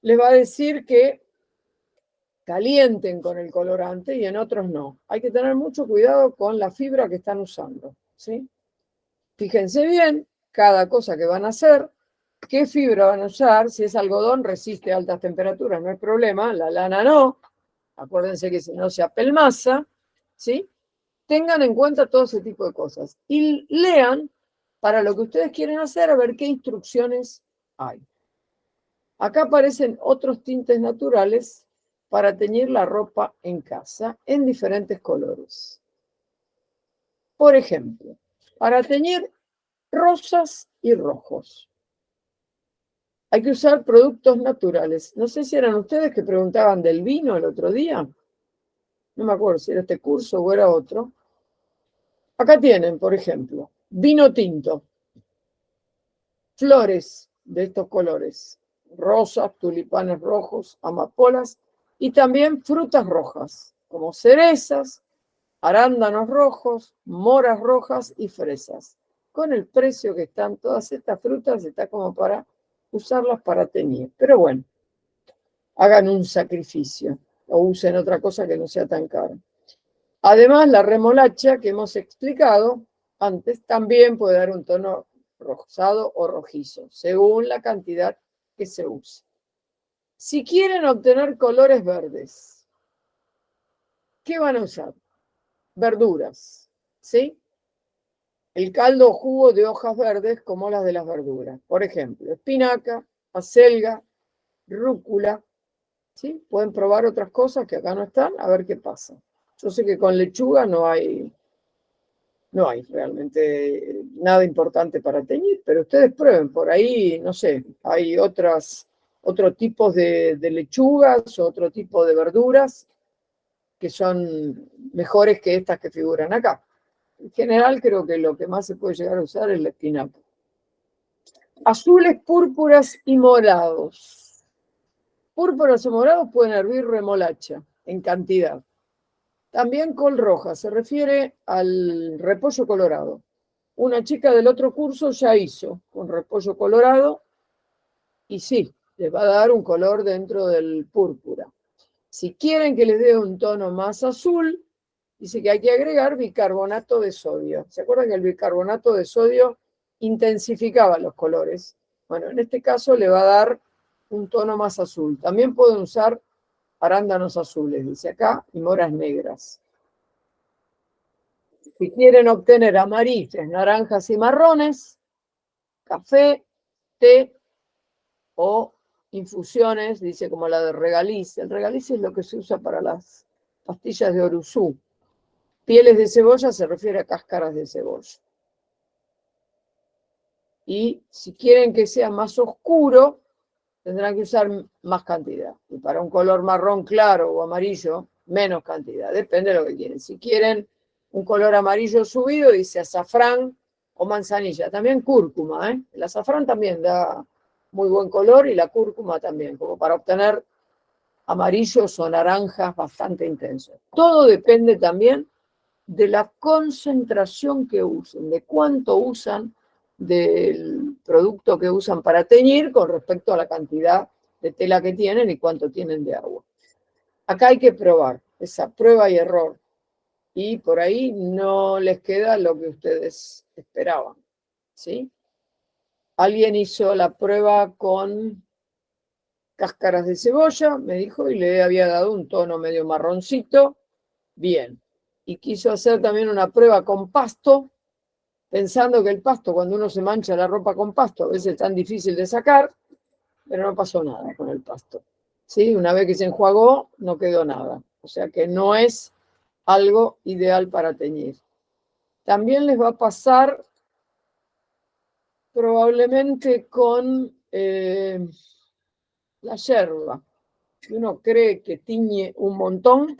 les va a decir que calienten con el colorante y en otros no. Hay que tener mucho cuidado con la fibra que están usando, ¿sí? Fíjense bien cada cosa que van a hacer, qué fibra van a usar. Si es algodón, resiste altas temperaturas, no hay problema. La lana no. Acuérdense que si no se apelmaza, ¿sí? Tengan en cuenta todo ese tipo de cosas. Y lean para lo que ustedes quieren hacer, a ver qué instrucciones hay. Acá aparecen otros tintes naturales para teñir la ropa en casa en diferentes colores. Por ejemplo, para teñir rosas y rojos. Hay que usar productos naturales. No sé si eran ustedes que preguntaban del vino el otro día. No me acuerdo si era este curso o era otro. Acá tienen, por ejemplo, vino tinto, flores de estos colores, rosas, tulipanes rojos, amapolas y también frutas rojas, como cerezas, arándanos rojos, moras rojas y fresas. Con el precio que están todas estas frutas, está como para usarlas para teñir. Pero bueno, hagan un sacrificio o usen otra cosa que no sea tan cara. Además, la remolacha que hemos explicado antes también puede dar un tono rosado o rojizo, según la cantidad que se use. Si quieren obtener colores verdes, ¿qué van a usar? Verduras, ¿sí? El caldo o jugo de hojas verdes como las de las verduras. Por ejemplo, espinaca, acelga, rúcula, ¿sí? Pueden probar otras cosas que acá no están, a ver qué pasa. Yo sé que con lechuga no hay realmente nada importante para teñir, pero ustedes prueben, por ahí, no sé, hay otros tipos de lechugas, otro tipo de verduras que son mejores que estas que figuran acá. En general creo que lo que más se puede llegar a usar es la espinaca. Azules, púrpuras y morados. Púrpuras o morados pueden hervir remolacha en cantidad. También col roja, se refiere al repollo colorado. Una chica del otro curso ya hizo con repollo colorado y sí, les va a dar un color dentro del púrpura. Si quieren que les dé un tono más azul, dice que hay que agregar bicarbonato de sodio. ¿Se acuerdan que el bicarbonato de sodio intensificaba los colores? Bueno, en este caso le va a dar un tono más azul. También pueden usar arándanos azules, dice acá, y moras negras. Si quieren obtener amarillos, naranjas y marrones, café, té o infusiones, dice como la de regaliz. El regaliz es lo que se usa para las pastillas de oruzú. Pieles de cebolla se refiere a cáscaras de cebolla. Y si quieren que sea más oscuro, tendrán que usar más cantidad. Y para un color marrón claro o amarillo, menos cantidad. Depende de lo que quieren. Si quieren un color amarillo subido, dice azafrán o manzanilla. También cúrcuma, ¿eh? El azafrán también da muy buen color y la cúrcuma también, como para obtener amarillos o naranjas bastante intensos. Todo depende también de la concentración que usen, de cuánto usan del producto que usan para teñir con respecto a la cantidad de tela que tienen y cuánto tienen de agua. Acá hay que probar, esa prueba y error. Y por ahí no les queda lo que ustedes esperaban, ¿sí? Alguien hizo la prueba con cáscaras de cebolla, me dijo, y le había dado un tono medio marroncito, bien. Y quiso hacer también una prueba con pasto, pensando que el pasto, cuando uno se mancha la ropa con pasto, a veces es tan difícil de sacar, pero no pasó nada con el pasto. ¿Sí? Una vez que se enjuagó, no quedó nada. O sea que no es algo ideal para teñir. También les va a pasar probablemente con la yerba. Uno cree que tiñe un montón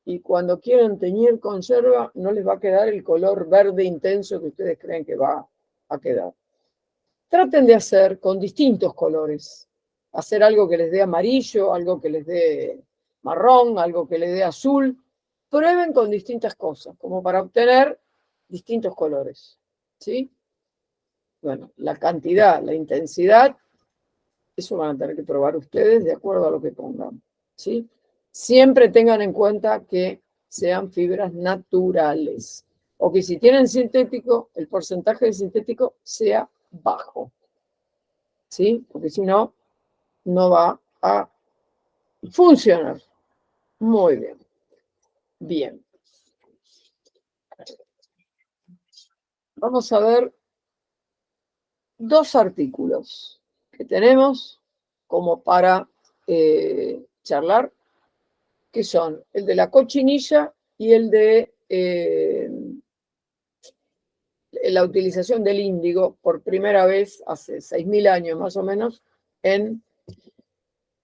y cuando quieren teñir con yerba no les va a quedar el color verde intenso que ustedes creen que va a quedar. Traten de hacer con distintos colores. Hacer algo que les dé amarillo, algo que les dé marrón, algo que les dé azul. Prueben con distintas cosas, como para obtener distintos colores. ¿Sí? Bueno, la cantidad, la intensidad, eso van a tener que probar ustedes de acuerdo a lo que pongan. ¿Sí? Siempre tengan en cuenta que sean fibras naturales. O que si tienen sintético, el porcentaje de sintético sea bajo. ¿Sí? Porque si no, no va a funcionar. Muy bien. Bien. Vamos a ver dos artículos que tenemos como para charlar, que son el de la cochinilla y el de la utilización del índigo por primera vez hace 6.000 años más o menos en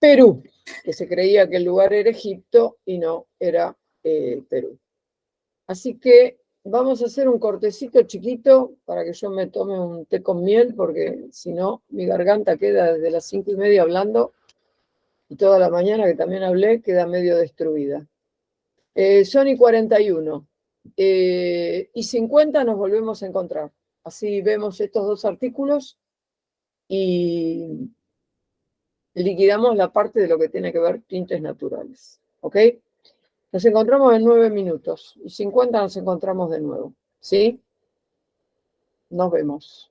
Perú, que se creía que el lugar era Egipto y no era Perú. Así que vamos a hacer un cortecito chiquito para que yo me tome un té con miel, porque si no, mi garganta queda desde las 5:30 hablando y toda la mañana que también hablé queda medio destruida. Son y 41. Y 50 nos volvemos a encontrar. Así vemos estos dos artículos y liquidamos la parte de lo que tiene que ver tintes naturales. ¿Ok? Nos encontramos en 9 minutos y 50 nos encontramos de nuevo. ¿Sí? Nos vemos.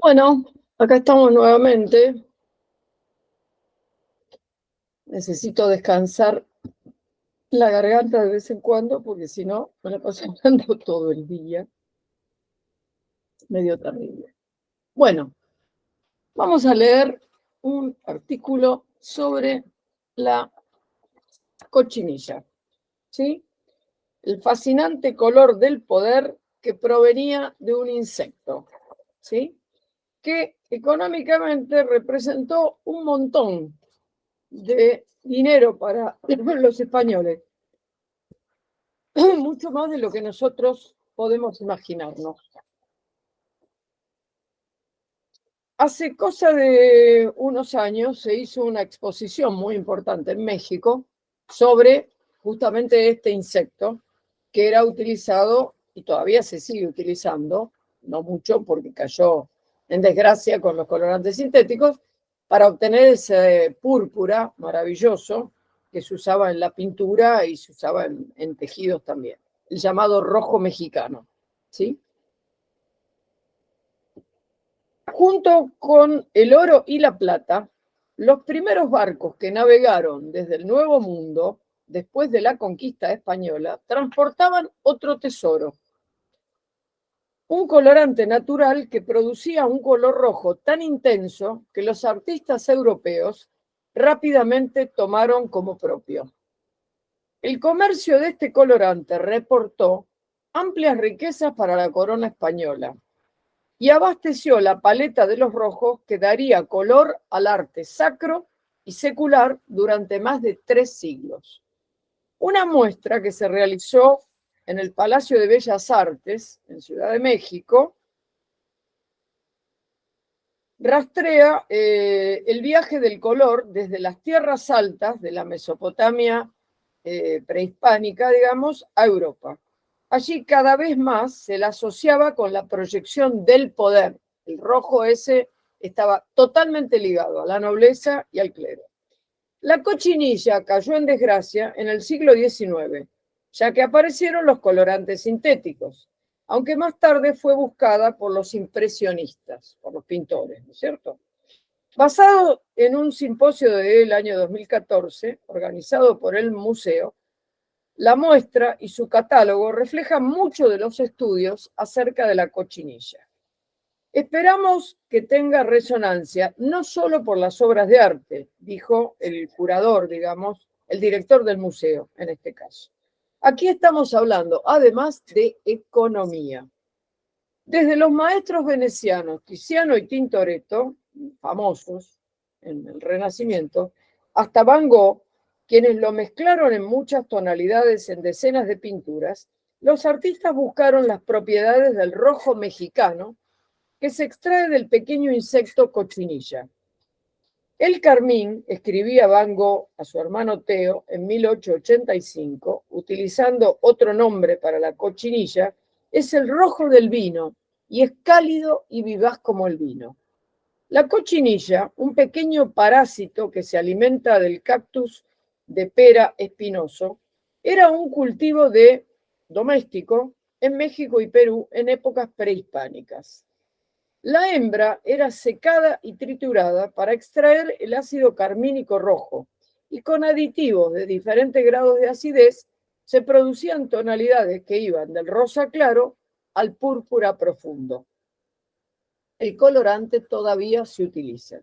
Bueno, acá estamos nuevamente. Necesito descansar la garganta de vez en cuando, porque si no, me la paso hablando todo el día. Medio terrible. Bueno, vamos a leer un artículo sobre la cochinilla, ¿sí? El fascinante color del poder que provenía de un insecto, ¿sí? Que económicamente representó un montón de dinero para los españoles, mucho más de lo que nosotros podemos imaginarnos. Hace cosa de unos años se hizo una exposición muy importante en México sobre justamente este insecto que era utilizado y todavía se sigue utilizando, no mucho porque cayó en desgracia con los colorantes sintéticos, para obtener ese púrpura maravilloso que se usaba en la pintura y se usaba en tejidos también, el llamado rojo mexicano, ¿sí? Junto con el oro y la plata, los primeros barcos que navegaron desde el Nuevo Mundo, después de la conquista española, transportaban otro tesoro, un colorante natural que producía un color rojo tan intenso que los artistas europeos rápidamente tomaron como propio. El comercio de este colorante reportó amplias riquezas para la corona española y abasteció la paleta de los rojos que daría color al arte sacro y secular durante más de 3 siglos. Una muestra que se realizó en el Palacio de Bellas Artes, en Ciudad de México, rastrea el viaje del color desde las tierras altas de la Mesopotamia prehispánica, digamos, a Europa. Allí cada vez más se la asociaba con la proyección del poder. El rojo ese estaba totalmente ligado a la nobleza y al clero. La cochinilla cayó en desgracia en el siglo XIX, ya que aparecieron los colorantes sintéticos, aunque más tarde fue buscada por los impresionistas, por los pintores, ¿no es cierto? Basado en un simposio del año 2014, organizado por el museo, la muestra y su catálogo reflejan mucho de los estudios acerca de la cochinilla. Esperamos que tenga resonancia no solo por las obras de arte, dijo el curador, digamos, el director del museo en este caso. Aquí estamos hablando además de economía. Desde los maestros venecianos Tiziano y Tintoretto, famosos en el Renacimiento, hasta Van Gogh, quienes lo mezclaron en muchas tonalidades en decenas de pinturas, los artistas buscaron las propiedades del rojo mexicano que se extrae del pequeño insecto cochinilla. El carmín, escribía Van Gogh a su hermano Theo en 1885, utilizando otro nombre para la cochinilla, es el rojo del vino y es cálido y vivaz como el vino. La cochinilla, un pequeño parásito que se alimenta del cactus de pera espinoso, era un cultivo doméstico en México y Perú en épocas prehispánicas. La hembra era secada y triturada para extraer el ácido carmínico rojo y con aditivos de diferentes grados de acidez se producían tonalidades que iban del rosa claro al púrpura profundo. El colorante todavía se utiliza.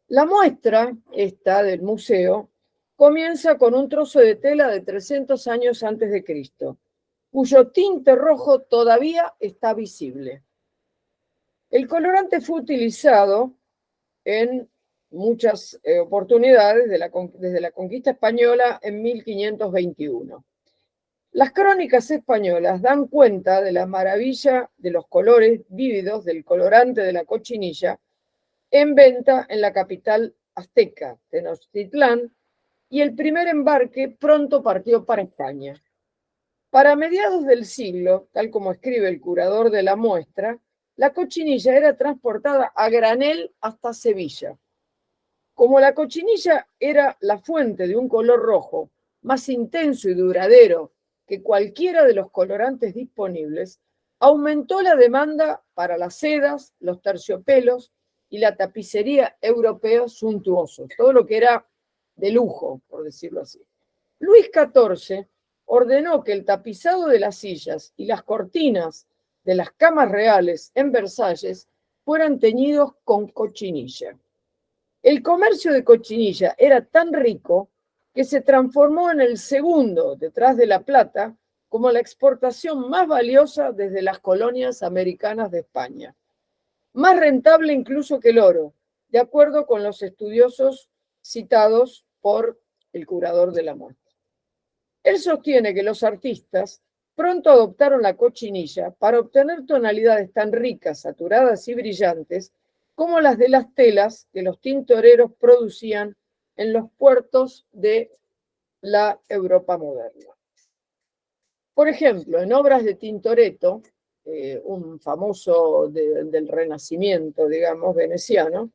La muestra, esta del museo, comienza con un trozo de tela de 300 años antes de Cristo, cuyo tinte rojo todavía está visible. El colorante fue utilizado en muchas oportunidades desde la conquista española en 1521. Las crónicas españolas dan cuenta de la maravilla de los colores vívidos del colorante de la cochinilla en venta en la capital azteca, Tenochtitlán, y el primer embarque pronto partió para España. Para mediados del siglo, tal como escribe el curador de la muestra, la cochinilla era transportada a granel hasta Sevilla. Como la cochinilla era la fuente de un color rojo más intenso y duradero que cualquiera de los colorantes disponibles, aumentó la demanda para las sedas, los terciopelos y la tapicería europea suntuosos, todo lo que era de lujo, por decirlo así. Luis XIV ordenó que el tapizado de las sillas y las cortinas de las camas reales en Versalles fueran teñidos con cochinilla. El comercio de cochinilla era tan rico que se transformó en el segundo, detrás de la plata, como la exportación más valiosa desde las colonias americanas de España. Más rentable incluso que el oro, de acuerdo con los estudiosos citados por el curador de la muestra. Él sostiene que los artistas pronto adoptaron la cochinilla para obtener tonalidades tan ricas, saturadas y brillantes como las de las telas que los tintoreros producían en los puertos de la Europa moderna. Por ejemplo, en obras de Tintoretto, un famoso del Renacimiento, digamos, veneciano,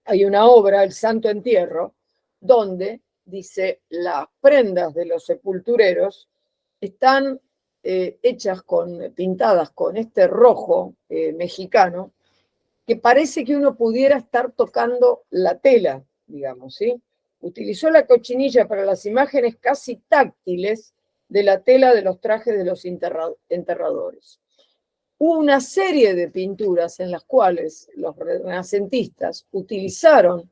hay una obra, El Santo Entierro, donde, dice, las prendas de los sepultureros están pintadas con este rojo mexicano, que parece que uno pudiera estar tocando la tela, digamos, ¿sí? Utilizó la cochinilla para las imágenes casi táctiles de la tela de los trajes de los enterradores. Hubo una serie de pinturas en las cuales los renacentistas utilizaron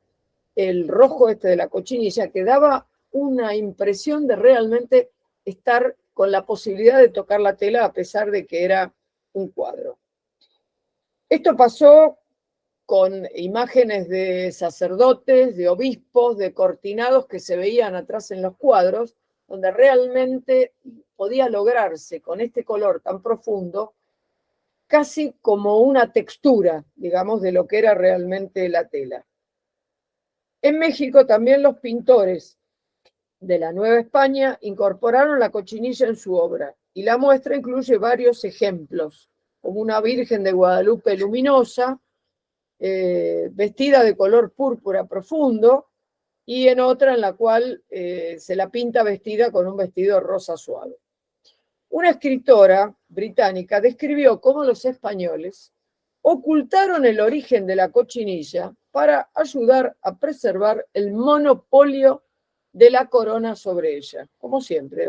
el rojo de la cochinilla, que daba una impresión de realmente estar con la posibilidad de tocar la tela a pesar de que era un cuadro. Esto pasó con imágenes de sacerdotes, de obispos, de cortinados que se veían atrás en los cuadros, donde realmente podía lograrse con este color tan profundo, casi como una textura, digamos, de lo que era realmente la tela. En México también los pintores de la Nueva España incorporaron la cochinilla en su obra, y la muestra incluye varios ejemplos, como una Virgen de Guadalupe luminosa, vestida de color púrpura profundo, y en otra en la cual se la pinta vestida con un vestido rosa suave. Una escritora británica describió cómo los españoles ocultaron el origen de la cochinilla para ayudar a preservar el monopolio de la corona sobre ella. Como siempre,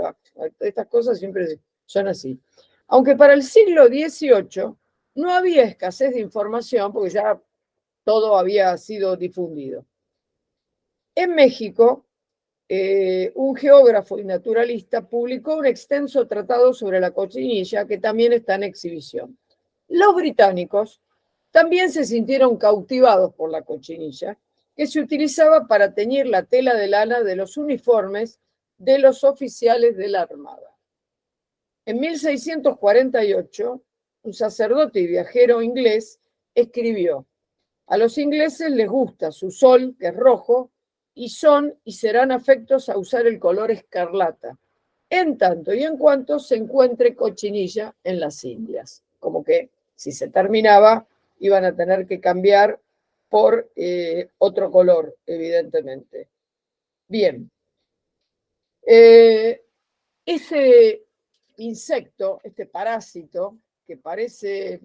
estas cosas siempre son así. Aunque para el siglo XVIII no había escasez de información, porque ya todo había sido difundido. En México, un geógrafo y naturalista publicó un extenso tratado sobre la cochinilla que también está en exhibición. Los británicos también se sintieron cautivados por la cochinilla, que se utilizaba para teñir la tela de lana de los uniformes de los oficiales de la Armada. En 1648, un sacerdote y viajero inglés escribió: a los ingleses les gusta su sol, que es rojo, y son y serán afectos a usar el color escarlata, en tanto y en cuanto se encuentre cochinilla en las Indias. Como que si se terminaba, iban a tener que cambiar por otro color, evidentemente. Bien. Ese insecto, este parásito, que parece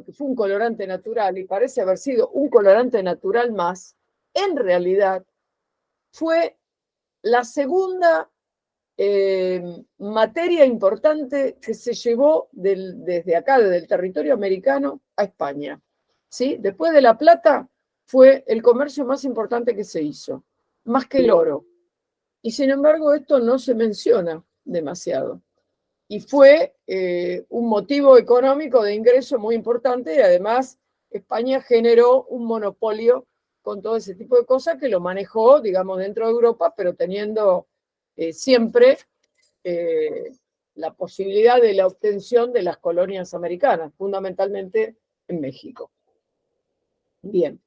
que fue un colorante natural y parece haber sido un colorante natural más, en realidad fue la segunda materia importante que se llevó desde acá, desde el territorio americano, a España. ¿Sí? Después de la plata, fue el comercio más importante que se hizo, más que el oro. Y sin embargo, esto no se menciona demasiado. Y fue un motivo económico de ingreso muy importante, y además España generó un monopolio con todo ese tipo de cosas que lo manejó, digamos, dentro de Europa, pero teniendo siempre la posibilidad de la obtención de las colonias americanas, fundamentalmente en México. Bien.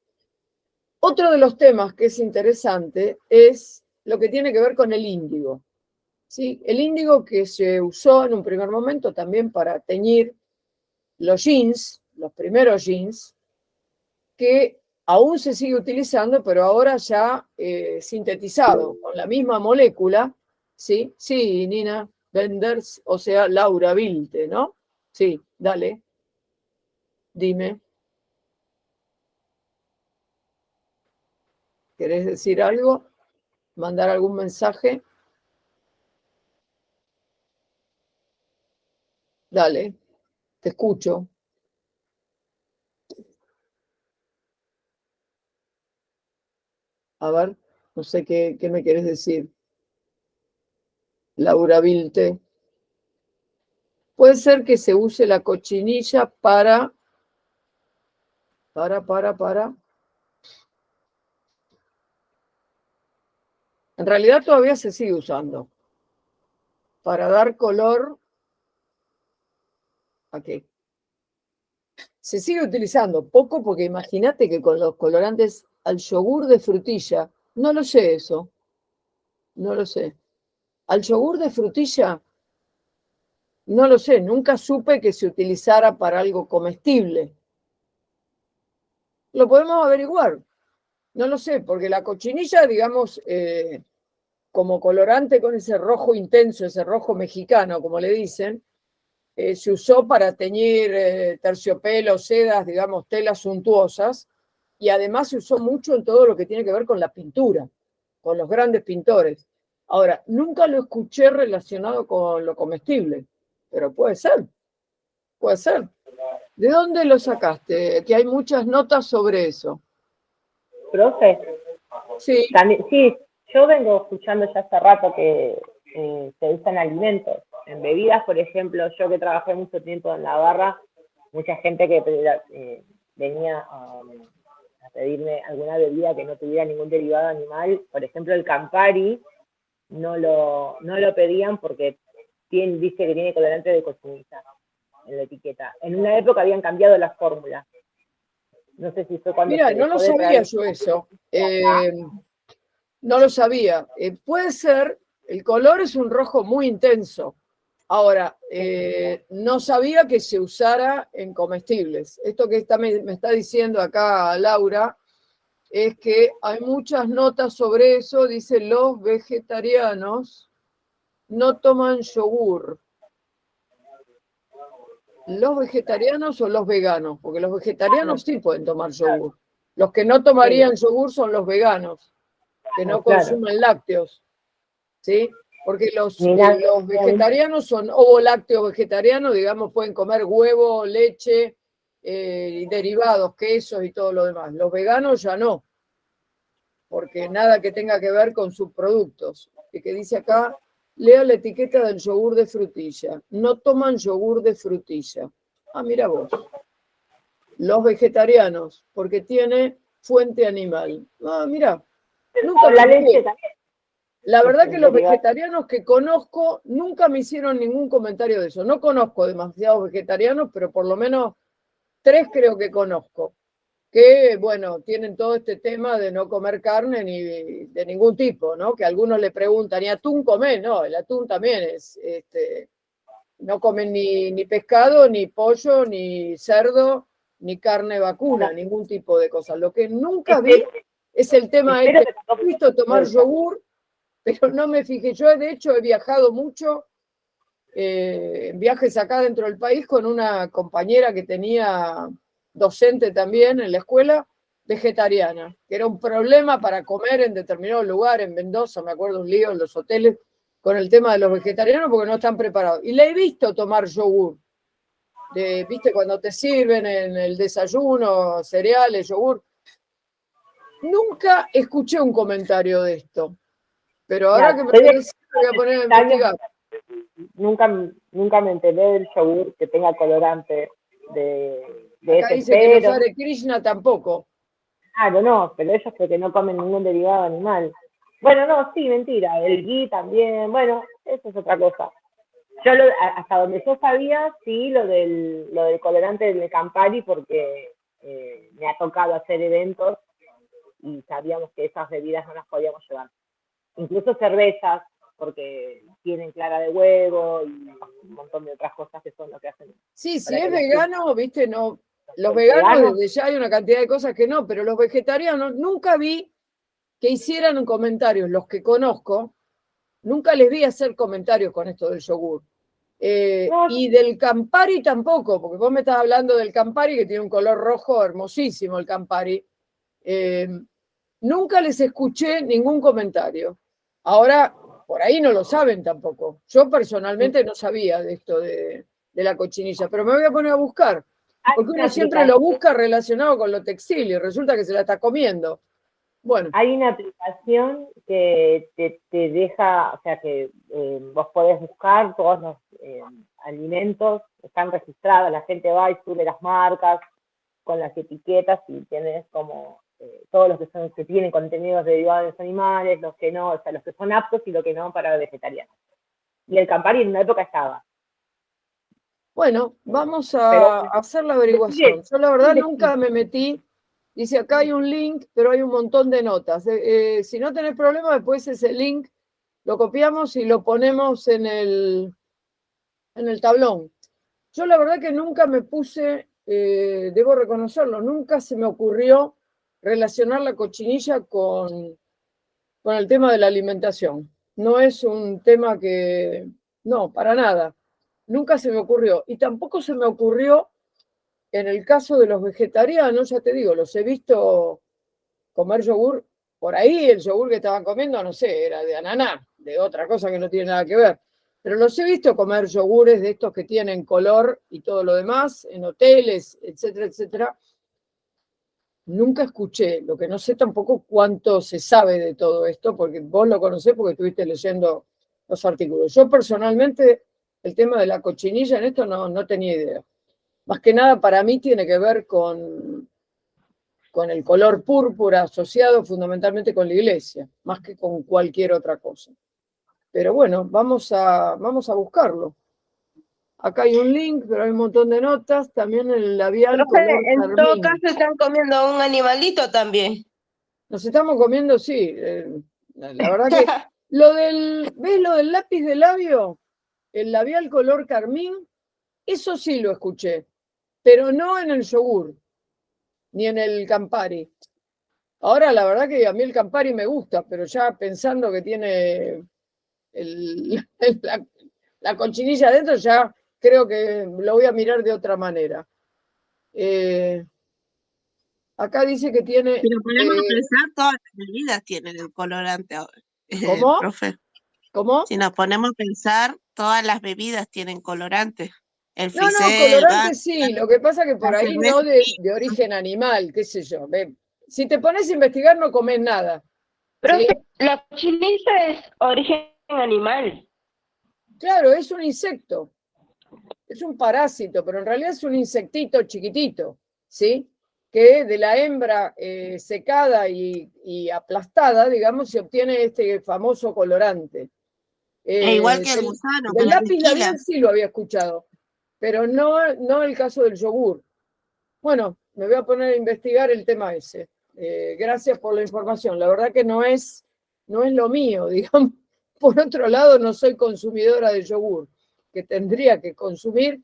Otro de los temas que es interesante es lo que tiene que ver con el índigo. ¿Sí? El índigo que se usó en un primer momento también para teñir los jeans, los primeros jeans, que aún se sigue utilizando, pero ahora ya sintetizado, con la misma molécula, ¿sí? Sí, Nina Benders, o sea, Laura Vilte, ¿no? Sí, dale. Dime. ¿Querés decir algo? ¿Mandar algún mensaje? Dale, te escucho. A ver, no sé qué me quieres decir. Laura Vilte. Puede ser que se use la cochinilla para. En realidad todavía se sigue usando. Para dar color. ¿A qué? Se sigue utilizando poco porque imagínate que con los colorantes al yogur de frutilla, no lo sé eso, no lo sé. Al yogur de frutilla, no lo sé, nunca supe que se utilizara para algo comestible. Lo podemos averiguar, no lo sé, porque la cochinilla, digamos, como colorante con ese rojo intenso, ese rojo mexicano, como le dicen, se usó para teñir terciopelos, sedas, digamos, telas suntuosas, y además se usó mucho en todo lo que tiene que ver con la pintura, con los grandes pintores. Ahora, nunca lo escuché relacionado con lo comestible, pero puede ser, puede ser. ¿De dónde lo sacaste? Que hay muchas notas sobre eso. Profe, Sí, también, sí, yo vengo escuchando ya hace rato que se usan alimentos. En bebidas, por ejemplo, yo que trabajé mucho tiempo en la barra, mucha gente que venía a pedirme alguna bebida que no tuviera ningún derivado animal, por ejemplo el Campari, no lo pedían porque dice que tiene colorante de cochinilla en la etiqueta. En una época habían cambiado las fórmulas. No sé si fue cuando mira, se no dejó lo de sabía traer. yo eso. No lo sabía. Puede ser, el color es un rojo muy intenso. Ahora, no sabía que se usara en comestibles. Esto que me está diciendo acá Laura es que hay muchas notas sobre eso. Dice, los vegetarianos no toman yogur. ¿Los vegetarianos o los veganos? Porque los vegetarianos sí pueden tomar yogur. Los que no tomarían yogur son los veganos, que no consumen lácteos, ¿sí? Porque los vegetarianos son ovo-lácteo vegetariano, digamos, pueden comer huevo, leche, y derivados, quesos y todo lo demás. Los veganos ya no, porque nada que tenga que ver con subproductos. Que dice acá, lea la etiqueta del yogur de frutilla. No toman yogur de frutilla. Ah, mira vos. Los vegetarianos, porque tiene fuente animal. Ah, mira. Nunca La me leche también. La verdad que los vegetarianos que conozco nunca me hicieron ningún comentario de eso. No conozco demasiados vegetarianos, pero por lo menos 3 creo que conozco. Que, bueno, tienen todo este tema de no comer carne ni de ningún tipo, ¿no? Que algunos le preguntan, ¿y atún comés? No, el atún también es, no comen ni pescado, ni pollo, ni cerdo, ni carne vacuna, ningún tipo de cosas. Lo que nunca vi es el tema este. He visto tomar yogur, pero no me fijé. Yo, de hecho, he viajado mucho, en viajes acá dentro del país, con una compañera que tenía docente también en la escuela, vegetariana, que era un problema para comer en determinados lugares, en Mendoza, me acuerdo un lío en los hoteles, con el tema de los vegetarianos porque no están preparados. Y le he visto tomar yogur. ¿Viste? Cuando te sirven en el desayuno, cereales, yogur. Nunca escuché un comentario de esto. Pero ahora que me lo decís, voy a poner a investigar. Nunca me enteré del yogur que tenga colorante Acá dice que los Hare Krishna tampoco. Claro, no, pero ellos porque no comen ningún derivado animal. Bueno, no, sí, mentira. El ghee también, bueno, eso es otra cosa. Yo hasta donde yo sabía, sí, lo del colorante del Campari, porque me ha tocado hacer eventos y sabíamos que esas bebidas no las podíamos llevar. Incluso cervezas, porque tienen clara de huevo y un montón de otras cosas que son lo que hacen. Sí, si es vegano, viste, no. Los veganos, desde ya hay una cantidad de cosas que no, pero los vegetarianos nunca vi que hicieran comentarios. Los que conozco, nunca les vi hacer comentarios con esto del yogur. Y del Campari tampoco, porque vos me estás hablando del Campari, que tiene un color rojo hermosísimo el Campari. Nunca les escuché ningún comentario. Ahora, por ahí no lo saben tampoco. Yo personalmente no sabía de esto de la cochinilla, pero me voy a poner a buscar. Porque uno siempre lo busca relacionado con lo textil y resulta que se la está comiendo. Bueno. Hay una aplicación que te deja, o sea, que vos podés buscar todos los alimentos, están registrados, la gente va y sube las marcas con las etiquetas y tienes como todos los que tienen contenidos derivados de los animales, los que no, o sea, los que son aptos y los que no para vegetarianos. Y el Campari en una época estaba. Bueno, vamos a hacer la averiguación. Yo la verdad nunca me metí. Dice, acá hay un link, pero hay un montón de notas. Si no tenés problema, después ese link lo copiamos y lo ponemos en el tablón. Yo la verdad que nunca me puse, debo reconocerlo, nunca se me ocurrió relacionar la cochinilla con el tema de la alimentación. No es un tema que, no, para nada. Nunca se me ocurrió. Y tampoco se me ocurrió en el caso de los vegetarianos, ya te digo, los he visto comer yogur. Por ahí el yogur que estaban comiendo, no sé, era de ananá, de otra cosa que no tiene nada que ver. Pero los he visto comer yogures de estos que tienen color y todo lo demás, en hoteles, etcétera, etcétera. Nunca escuché, lo que no sé tampoco cuánto se sabe de todo esto, porque vos lo conocés porque estuviste leyendo los artículos. Yo personalmente, el tema de la cochinilla en esto no tenía idea. Más que nada para mí tiene que ver con el color púrpura asociado fundamentalmente con la iglesia, más que con cualquier otra cosa. Pero bueno, vamos a buscarlo. Acá hay un link, pero hay un montón de notas. También el labial Profe, color en carmín. todo caso están comiendo un animalito también. Nos estamos comiendo, sí. La verdad que ¿ves lo del lápiz de labio? El labial color carmín, eso sí lo escuché, pero no en el yogur, ni en el Campari. Ahora, la verdad que a mí el Campari me gusta, pero ya pensando que tiene la cochinilla adentro, ya creo que lo voy a mirar de otra manera. Acá dice que tiene... Pero podemos pensar, todas las bebidas tienen el colorante, ¿Cómo? profe. ¿Cómo? Si nos ponemos a pensar, todas las bebidas tienen colorante. El No, Frisé, el colorante Bar, sí, lo que pasa que por la ahí cerveza. no de origen animal, qué sé yo. Si te pones a investigar no comes nada. Profe, ¿sí? la cochinilla es origen animal. Claro, es un insecto. Es un parásito, pero en realidad es un insectito chiquitito, ¿sí? Que de la hembra secada y aplastada, digamos, se obtiene este famoso colorante. Igual que el gusano, que Del la lápiz tequila. labial sí lo había escuchado, pero no el caso del yogur. Bueno, me voy a poner a investigar el tema ese. Gracias por la información. La verdad que no es lo mío, digamos. Por otro lado, no soy consumidora de yogur, que tendría que consumir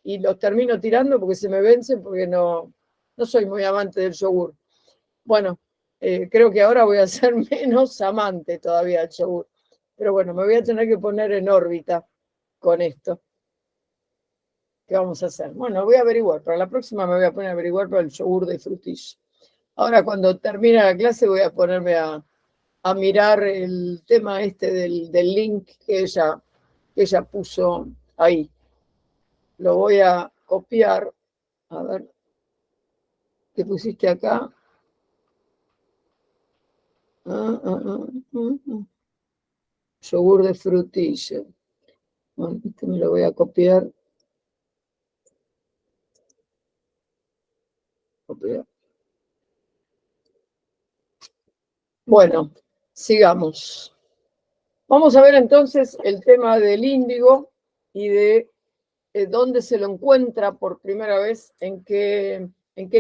y los termino tirando porque se me vencen porque no soy muy amante del yogur. Bueno, creo que ahora voy a ser menos amante todavía del yogur. Pero bueno, me voy a tener que poner en órbita con esto. ¿Qué vamos a hacer? Bueno, voy a averiguar. Para la próxima me voy a poner a averiguar para el yogur de frutilla. Ahora, cuando termine la clase, voy a ponerme a mirar el tema este del link que ella puso ahí. Lo voy a copiar. A ver, ¿qué pusiste acá? Yogur de frutilla. Bueno, este me lo voy a copiar. Bueno, sigamos. Vamos a ver entonces el tema del índigo y de dónde se lo encuentra por primera vez, en qué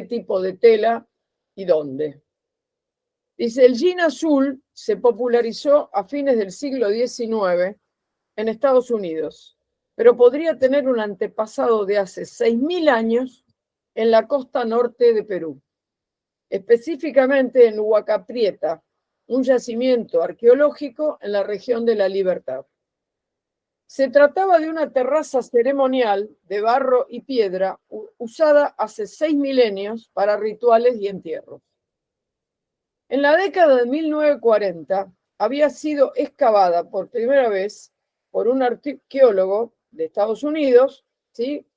tipo de tela y dónde. Dice, el jean azul se popularizó a fines del siglo XIX en Estados Unidos, pero podría tener un antepasado de hace 6.000 años en la costa norte de Perú, específicamente en Huaca Prieta, un yacimiento arqueológico en la región de La Libertad. Se trataba de una terraza ceremonial de barro y piedra usada hace 6 milenios para rituales y entierros. En la década de 1940 había sido excavada por primera vez por un arqueólogo de Estados Unidos, ¿sí?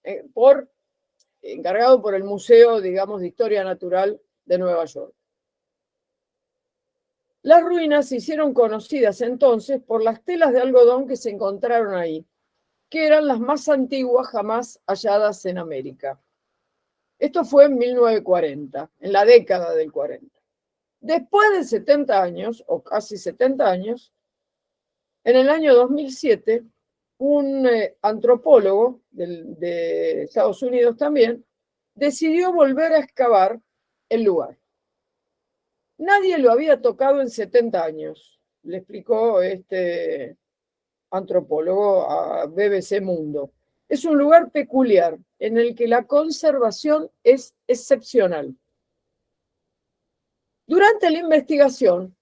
Encargado por el Museo, digamos, de Historia Natural de Nueva York. Las ruinas se hicieron conocidas entonces por las telas de algodón que se encontraron ahí, que eran las más antiguas jamás halladas en América. Esto fue en 1940, en la década del 40. Después de 70 años, o casi 70 años, en el año 2007, un antropólogo de Estados Unidos también decidió volver a excavar el lugar. Nadie lo había tocado en 70 años, le explicó este antropólogo a BBC Mundo. Es un lugar peculiar en el que la conservación es excepcional. Durante la investigación,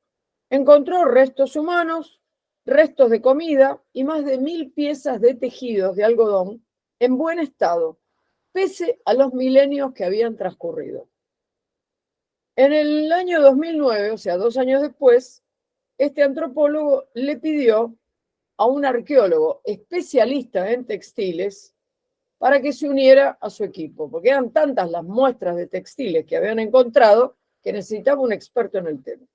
encontró restos humanos, restos de comida y más de 1000 piezas de tejidos de algodón en buen estado, pese a los milenios que habían transcurrido. En el año 2009, o sea, 2 años después, este antropólogo le pidió a un arqueólogo especialista en textiles para que se uniera a su equipo, porque eran tantas las muestras de textiles que habían encontrado que necesitaba un experto en el tema.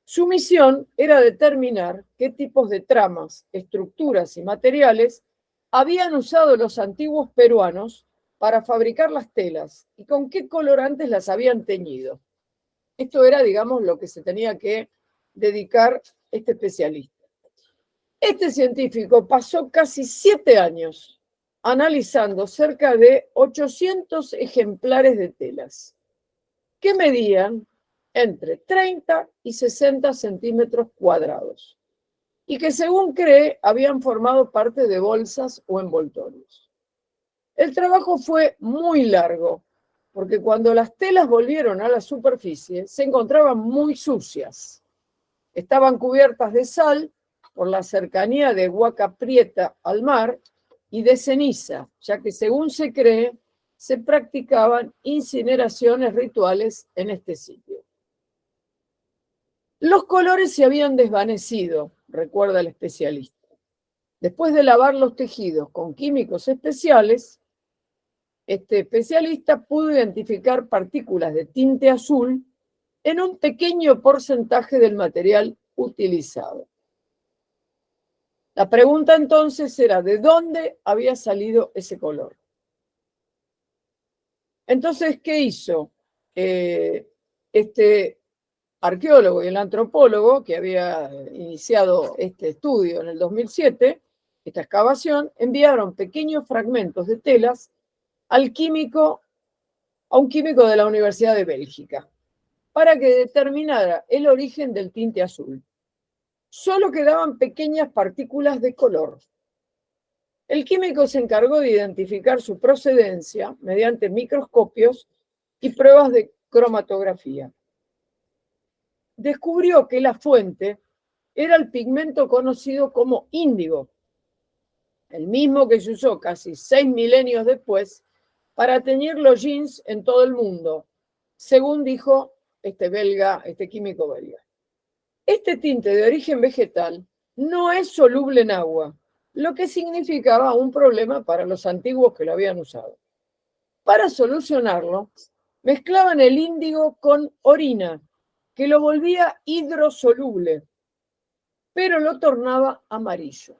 Su misión era determinar qué tipos de tramas, estructuras y materiales habían usado los antiguos peruanos para fabricar las telas y con qué colorantes las habían teñido. Esto era, digamos, lo que se tenía que dedicar este especialista. Este científico pasó casi 7 años analizando cerca de 800 ejemplares de telas que medían entre 30 y 60 centímetros cuadrados y que, según cree, habían formado parte de bolsas o envoltorios. El trabajo fue muy largo, porque cuando las telas volvieron a la superficie, se encontraban muy sucias. Estaban cubiertas de sal por la cercanía de Huaca Prieta al mar y de ceniza, ya que, según se cree, se practicaban incineraciones rituales en este sitio. Los colores se habían desvanecido, recuerda el especialista. Después de lavar los tejidos con químicos especiales, este especialista pudo identificar partículas de tinte azul en un pequeño porcentaje del material utilizado. La pregunta entonces era, ¿de dónde había salido ese color? Entonces, ¿qué hizo este arqueólogo y el antropólogo que había iniciado este estudio en el 2007, esta excavación? Enviaron pequeños fragmentos de telas a un químico de la Universidad de Bélgica para que determinara el origen del tinte azul. Solo quedaban pequeñas partículas de color. El químico se encargó de identificar su procedencia mediante microscopios y pruebas de cromatografía. Descubrió que la fuente era el pigmento conocido como índigo, el mismo que se usó casi 6 milenios después para teñir los jeans en todo el mundo, según dijo este químico belga. Este tinte de origen vegetal no es soluble en agua, lo que significaba un problema para los antiguos que lo habían usado. Para solucionarlo, mezclaban el índigo con orina, que lo volvía hidrosoluble, pero lo tornaba amarillo.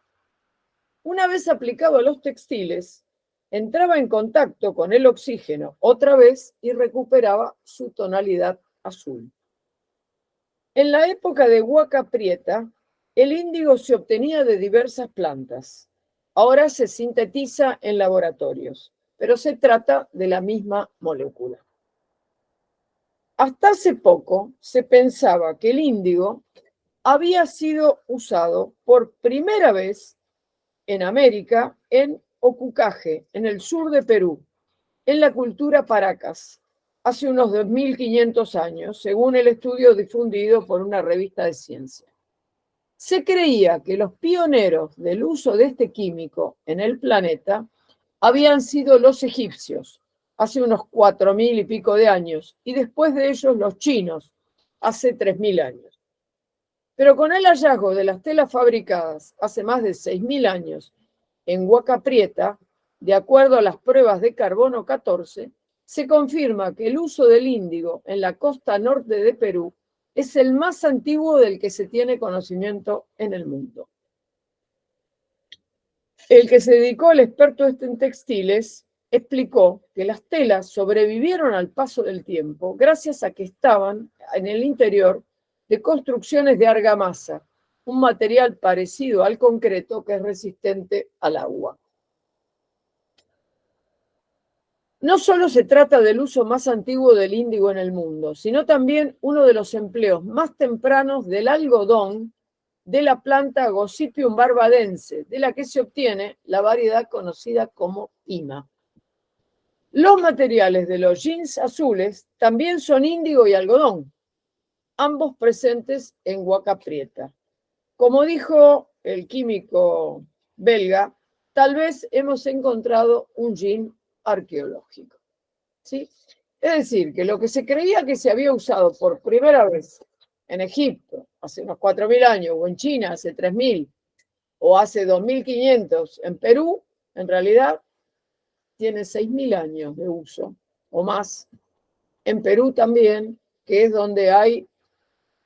Una vez aplicado a los textiles, entraba en contacto con el oxígeno otra vez y recuperaba su tonalidad azul. En la época de Huaca Prieta, el índigo se obtenía de diversas plantas. Ahora se sintetiza en laboratorios, pero se trata de la misma molécula. Hasta hace poco se pensaba que el índigo había sido usado por primera vez en América, en Ocucaje, en el sur de Perú, en la cultura Paracas, hace unos 2500 años, según el estudio difundido por una revista de ciencia. Se creía que los pioneros del uso de este químico en el planeta habían sido los egipcios, hace unos 4.000 y pico de años, y después de ellos los chinos, hace 3.000 años. Pero con el hallazgo de las telas fabricadas hace más de 6.000 años en Huaca Prieta, de acuerdo a las pruebas de carbono 14, se confirma que el uso del índigo en la costa norte de Perú es el más antiguo del que se tiene conocimiento en el mundo. El que se dedicó, el experto en textiles, explicó que las telas sobrevivieron al paso del tiempo gracias a que estaban en el interior de construcciones de argamasa, un material parecido al concreto que es resistente al agua. No solo se trata del uso más antiguo del índigo en el mundo, sino también uno de los empleos más tempranos del algodón de la planta Gossypium barbadense, de la que se obtiene la variedad conocida como pima. Los materiales de los jeans azules también son índigo y algodón, ambos presentes en Huaca Prieta. Como dijo el químico belga, tal vez hemos encontrado un jean arqueológico. ¿Sí? Es decir, que lo que se creía que se había usado por primera vez en Egipto hace unos 4.000 años, o en China hace 3.000, o hace 2.500 en Perú, en realidad tiene 6.000 años de uso o más. En Perú también, que es donde hay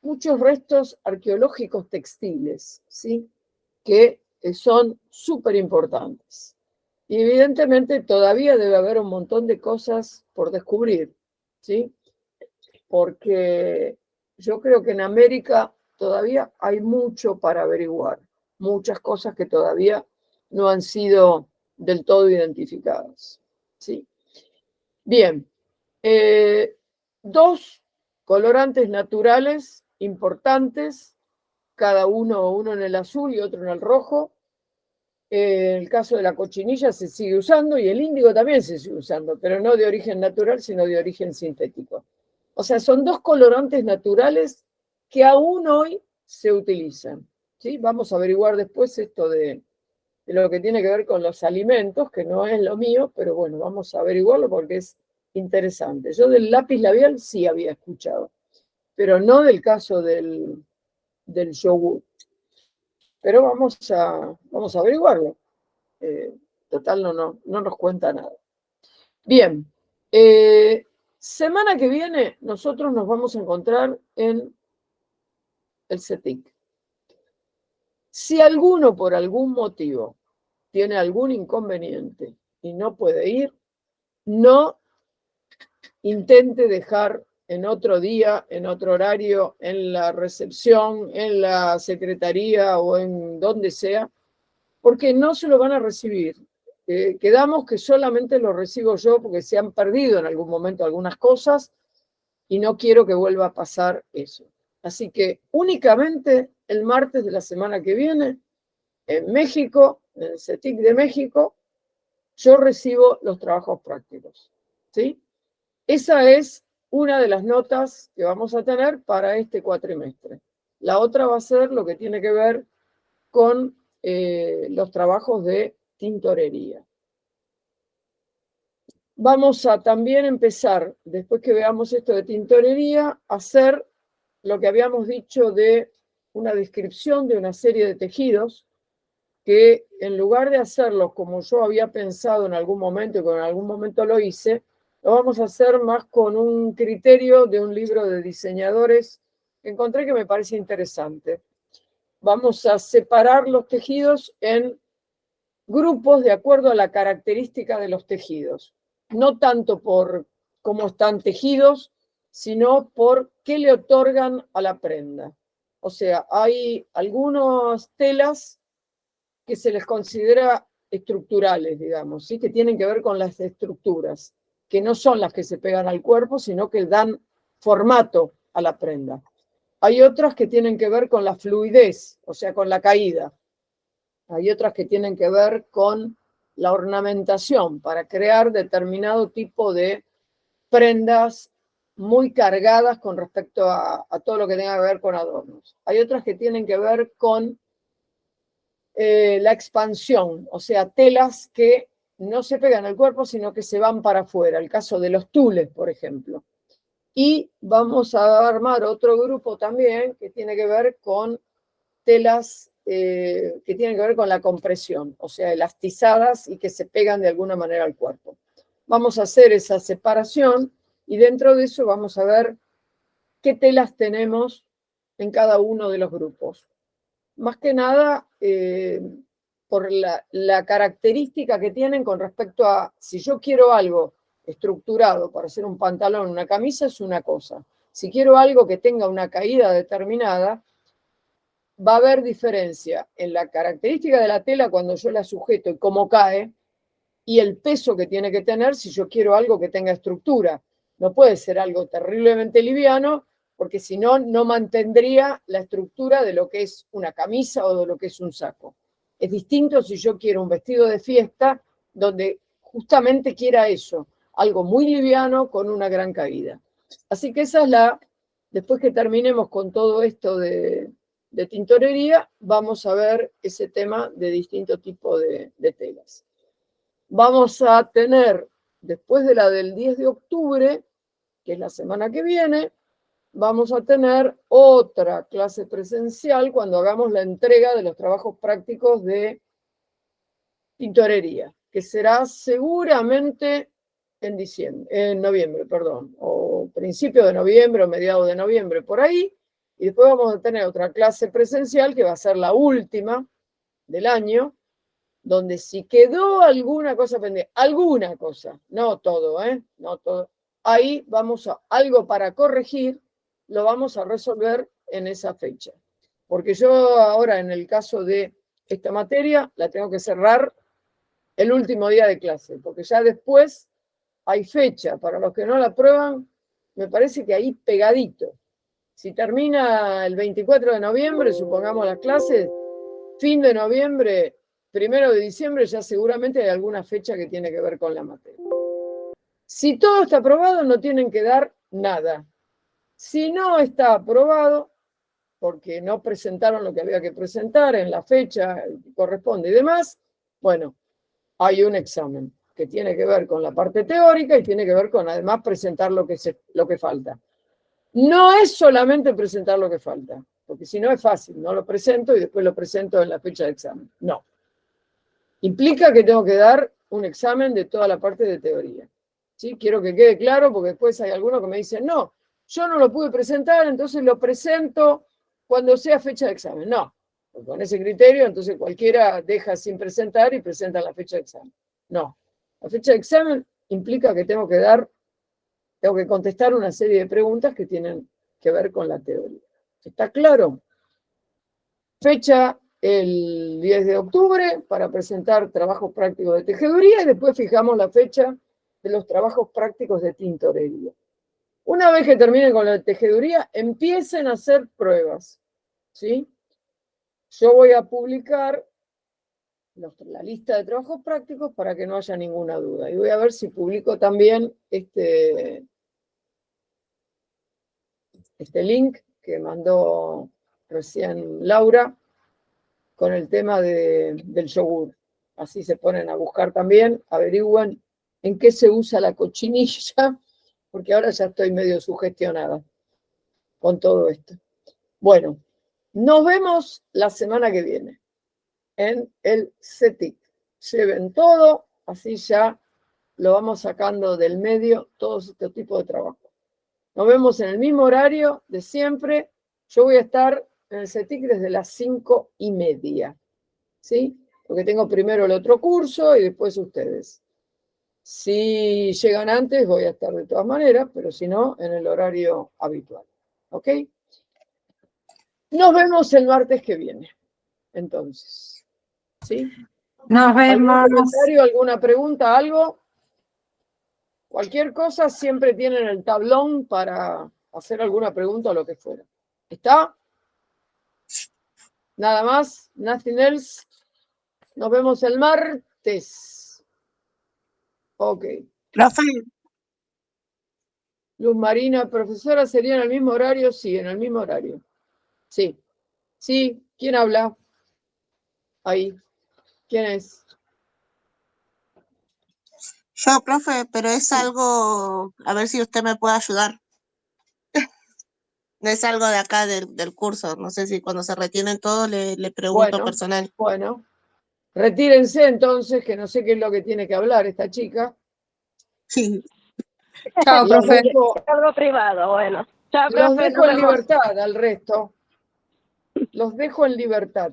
muchos restos arqueológicos textiles, ¿sí? Que son súper importantes. Y evidentemente todavía debe haber un montón de cosas por descubrir, ¿sí? Porque yo creo que en América todavía hay mucho para averiguar, muchas cosas que todavía no han sido del todo identificadas, ¿sí? Bien, dos colorantes naturales importantes, cada uno en el azul y otro en el rojo. El caso de la cochinilla se sigue usando y el índigo también se sigue usando, pero no de origen natural, sino de origen sintético. O sea, son dos colorantes naturales que aún hoy se utilizan, ¿sí? Vamos a averiguar después esto de lo que tiene que ver con los alimentos, que no es lo mío, pero bueno, vamos a averiguarlo porque es interesante. Yo del lápiz labial sí había escuchado, pero no del caso del yogur. Pero vamos a averiguarlo. Total, no nos cuenta nada. Bien, semana que viene nosotros nos vamos a encontrar en el CETIC. Si alguno por algún motivo tiene algún inconveniente y no puede ir, no intente dejar en otro día, en otro horario, en la recepción, en la secretaría o en donde sea, porque no se lo van a recibir. Quedamos que solamente lo recibo yo porque se han perdido en algún momento algunas cosas y no quiero que vuelva a pasar eso. Así que únicamente el martes de la semana que viene, en México, en el CETIC de México, yo recibo los trabajos prácticos, ¿sí? Esa es una de las notas que vamos a tener para este cuatrimestre. La otra va a ser lo que tiene que ver con los trabajos de tintorería. Vamos a también empezar, después que veamos esto de tintorería, a hacer lo que habíamos dicho de una descripción de una serie de tejidos que en lugar de hacerlos como yo había pensado en algún momento, y que en algún momento lo hice, lo vamos a hacer más con un criterio de un libro de diseñadores que encontré que me parece interesante. Vamos a separar los tejidos en grupos de acuerdo a la característica de los tejidos. No tanto por cómo están tejidos, sino por qué le otorgan a la prenda. O sea, hay algunas telas que se les considera estructurales, digamos, ¿sí? Que tienen que ver con las estructuras, que no son las que se pegan al cuerpo, sino que dan formato a la prenda. Hay otras que tienen que ver con la fluidez, o sea, con la caída. Hay otras que tienen que ver con la ornamentación para crear determinado tipo de prendas muy cargadas con respecto a todo lo que tenga que ver con adornos. Hay otras que tienen que ver con la expansión, o sea, telas que no se pegan al cuerpo, sino que se van para afuera. El caso de los tules, por ejemplo. Y vamos a armar otro grupo también que tiene que ver con telas que tienen que ver con la compresión, o sea, elastizadas y que se pegan de alguna manera al cuerpo. Vamos a hacer esa separación y dentro de eso vamos a ver qué telas tenemos en cada uno de los grupos. Más que nada por la característica que tienen con respecto a si yo quiero algo estructurado para hacer un pantalón, una camisa, es una cosa. Si quiero algo que tenga una caída determinada, va a haber diferencia en la característica de la tela cuando yo la sujeto y cómo cae, y el peso que tiene que tener si yo quiero algo que tenga estructura. No puede ser algo terriblemente liviano, porque si no, no mantendría la estructura de lo que es una camisa o de lo que es un saco. Es distinto si yo quiero un vestido de fiesta donde justamente quiera eso, algo muy liviano con una gran caída. Así que esa es después que terminemos con todo esto de tintorería, vamos a ver ese tema de distinto tipo de telas. Vamos a tener, después de la del 10 de octubre, que es la semana que viene, vamos a tener otra clase presencial cuando hagamos la entrega de los trabajos prácticos de tintorería, que será seguramente en noviembre, perdón, o principio de noviembre o mediados de noviembre, por ahí, y después vamos a tener otra clase presencial que va a ser la última del año, donde si quedó alguna cosa pendiente, alguna cosa, no todo, no todo, ahí vamos a algo para corregir, lo vamos a resolver en esa fecha. Porque yo ahora, en el caso de esta materia, la tengo que cerrar el último día de clase, porque ya después hay fecha. Para los que no la aprueban, me parece que ahí pegadito. Si termina el 24 de noviembre, supongamos las clases, fin de noviembre, 1 de diciembre, ya seguramente hay alguna fecha que tiene que ver con la materia. Si todo está aprobado, no tienen que dar nada. Si no está aprobado, porque no presentaron lo que había que presentar en la fecha que corresponde y demás, bueno, hay un examen que tiene que ver con la parte teórica y tiene que ver con además presentar lo que falta. No es solamente presentar lo que falta, porque si no es fácil, no lo presento y después lo presento en la fecha de examen. No. Implica que tengo que dar un examen de toda la parte de teoría. ¿Sí? Quiero que quede claro, porque después hay algunos que me dicen, no, yo no lo pude presentar, entonces lo presento cuando sea fecha de examen. No, porque con ese criterio, entonces cualquiera deja sin presentar y presenta la fecha de examen. No, la fecha de examen implica que tengo que contestar una serie de preguntas que tienen que ver con la teoría. ¿Está claro? Fecha el 10 de octubre para presentar trabajos prácticos de tejeduría y después fijamos la fecha de los trabajos prácticos de tintorería. Una vez que terminen con la tejeduría, empiecen a hacer pruebas, ¿sí? Yo voy a publicar la lista de trabajos prácticos para que no haya ninguna duda. Y voy a ver si publico también este link que mandó recién Laura con el tema del yogur. Así se ponen a buscar también, averigüen en qué se usa la cochinilla, porque ahora ya estoy medio sugestionada con todo esto. Bueno, nos vemos la semana que viene en el CETIC. Lleven todo, así ya lo vamos sacando del medio, todos estos tipos de trabajo. Nos vemos en el mismo horario de siempre. Yo voy a estar en el CETIC desde las 5:30, ¿sí? Porque tengo primero el otro curso y después ustedes. Si llegan antes, voy a estar de todas maneras, pero si no, en el horario habitual. ¿Ok? Nos vemos el martes que viene, entonces. ¿Sí? Nos ¿Algún vemos. comentario, alguna pregunta, algo? Cualquier cosa, siempre tienen el tablón para hacer alguna pregunta o lo que fuera. ¿Está? Nada más, nothing else. Nos vemos el martes. Ok. Profe, Luz Marina, profesora, ¿sería en el mismo horario? Sí, en el mismo horario. Sí. Sí, ¿quién habla? Ahí. ¿Quién es? Yo, profe, pero es Sí. algo, a ver si usted me puede ayudar. No es algo de acá del curso. No sé si cuando se retienen todos le pregunto Bueno, personal. bueno. Retírense entonces, que no sé qué es lo que tiene que hablar esta chica. Sí. Chao, Los profe. dejo, Algo privado, bueno. Chao, los profe, dejo nos en vemos. libertad al resto. Los dejo en libertad.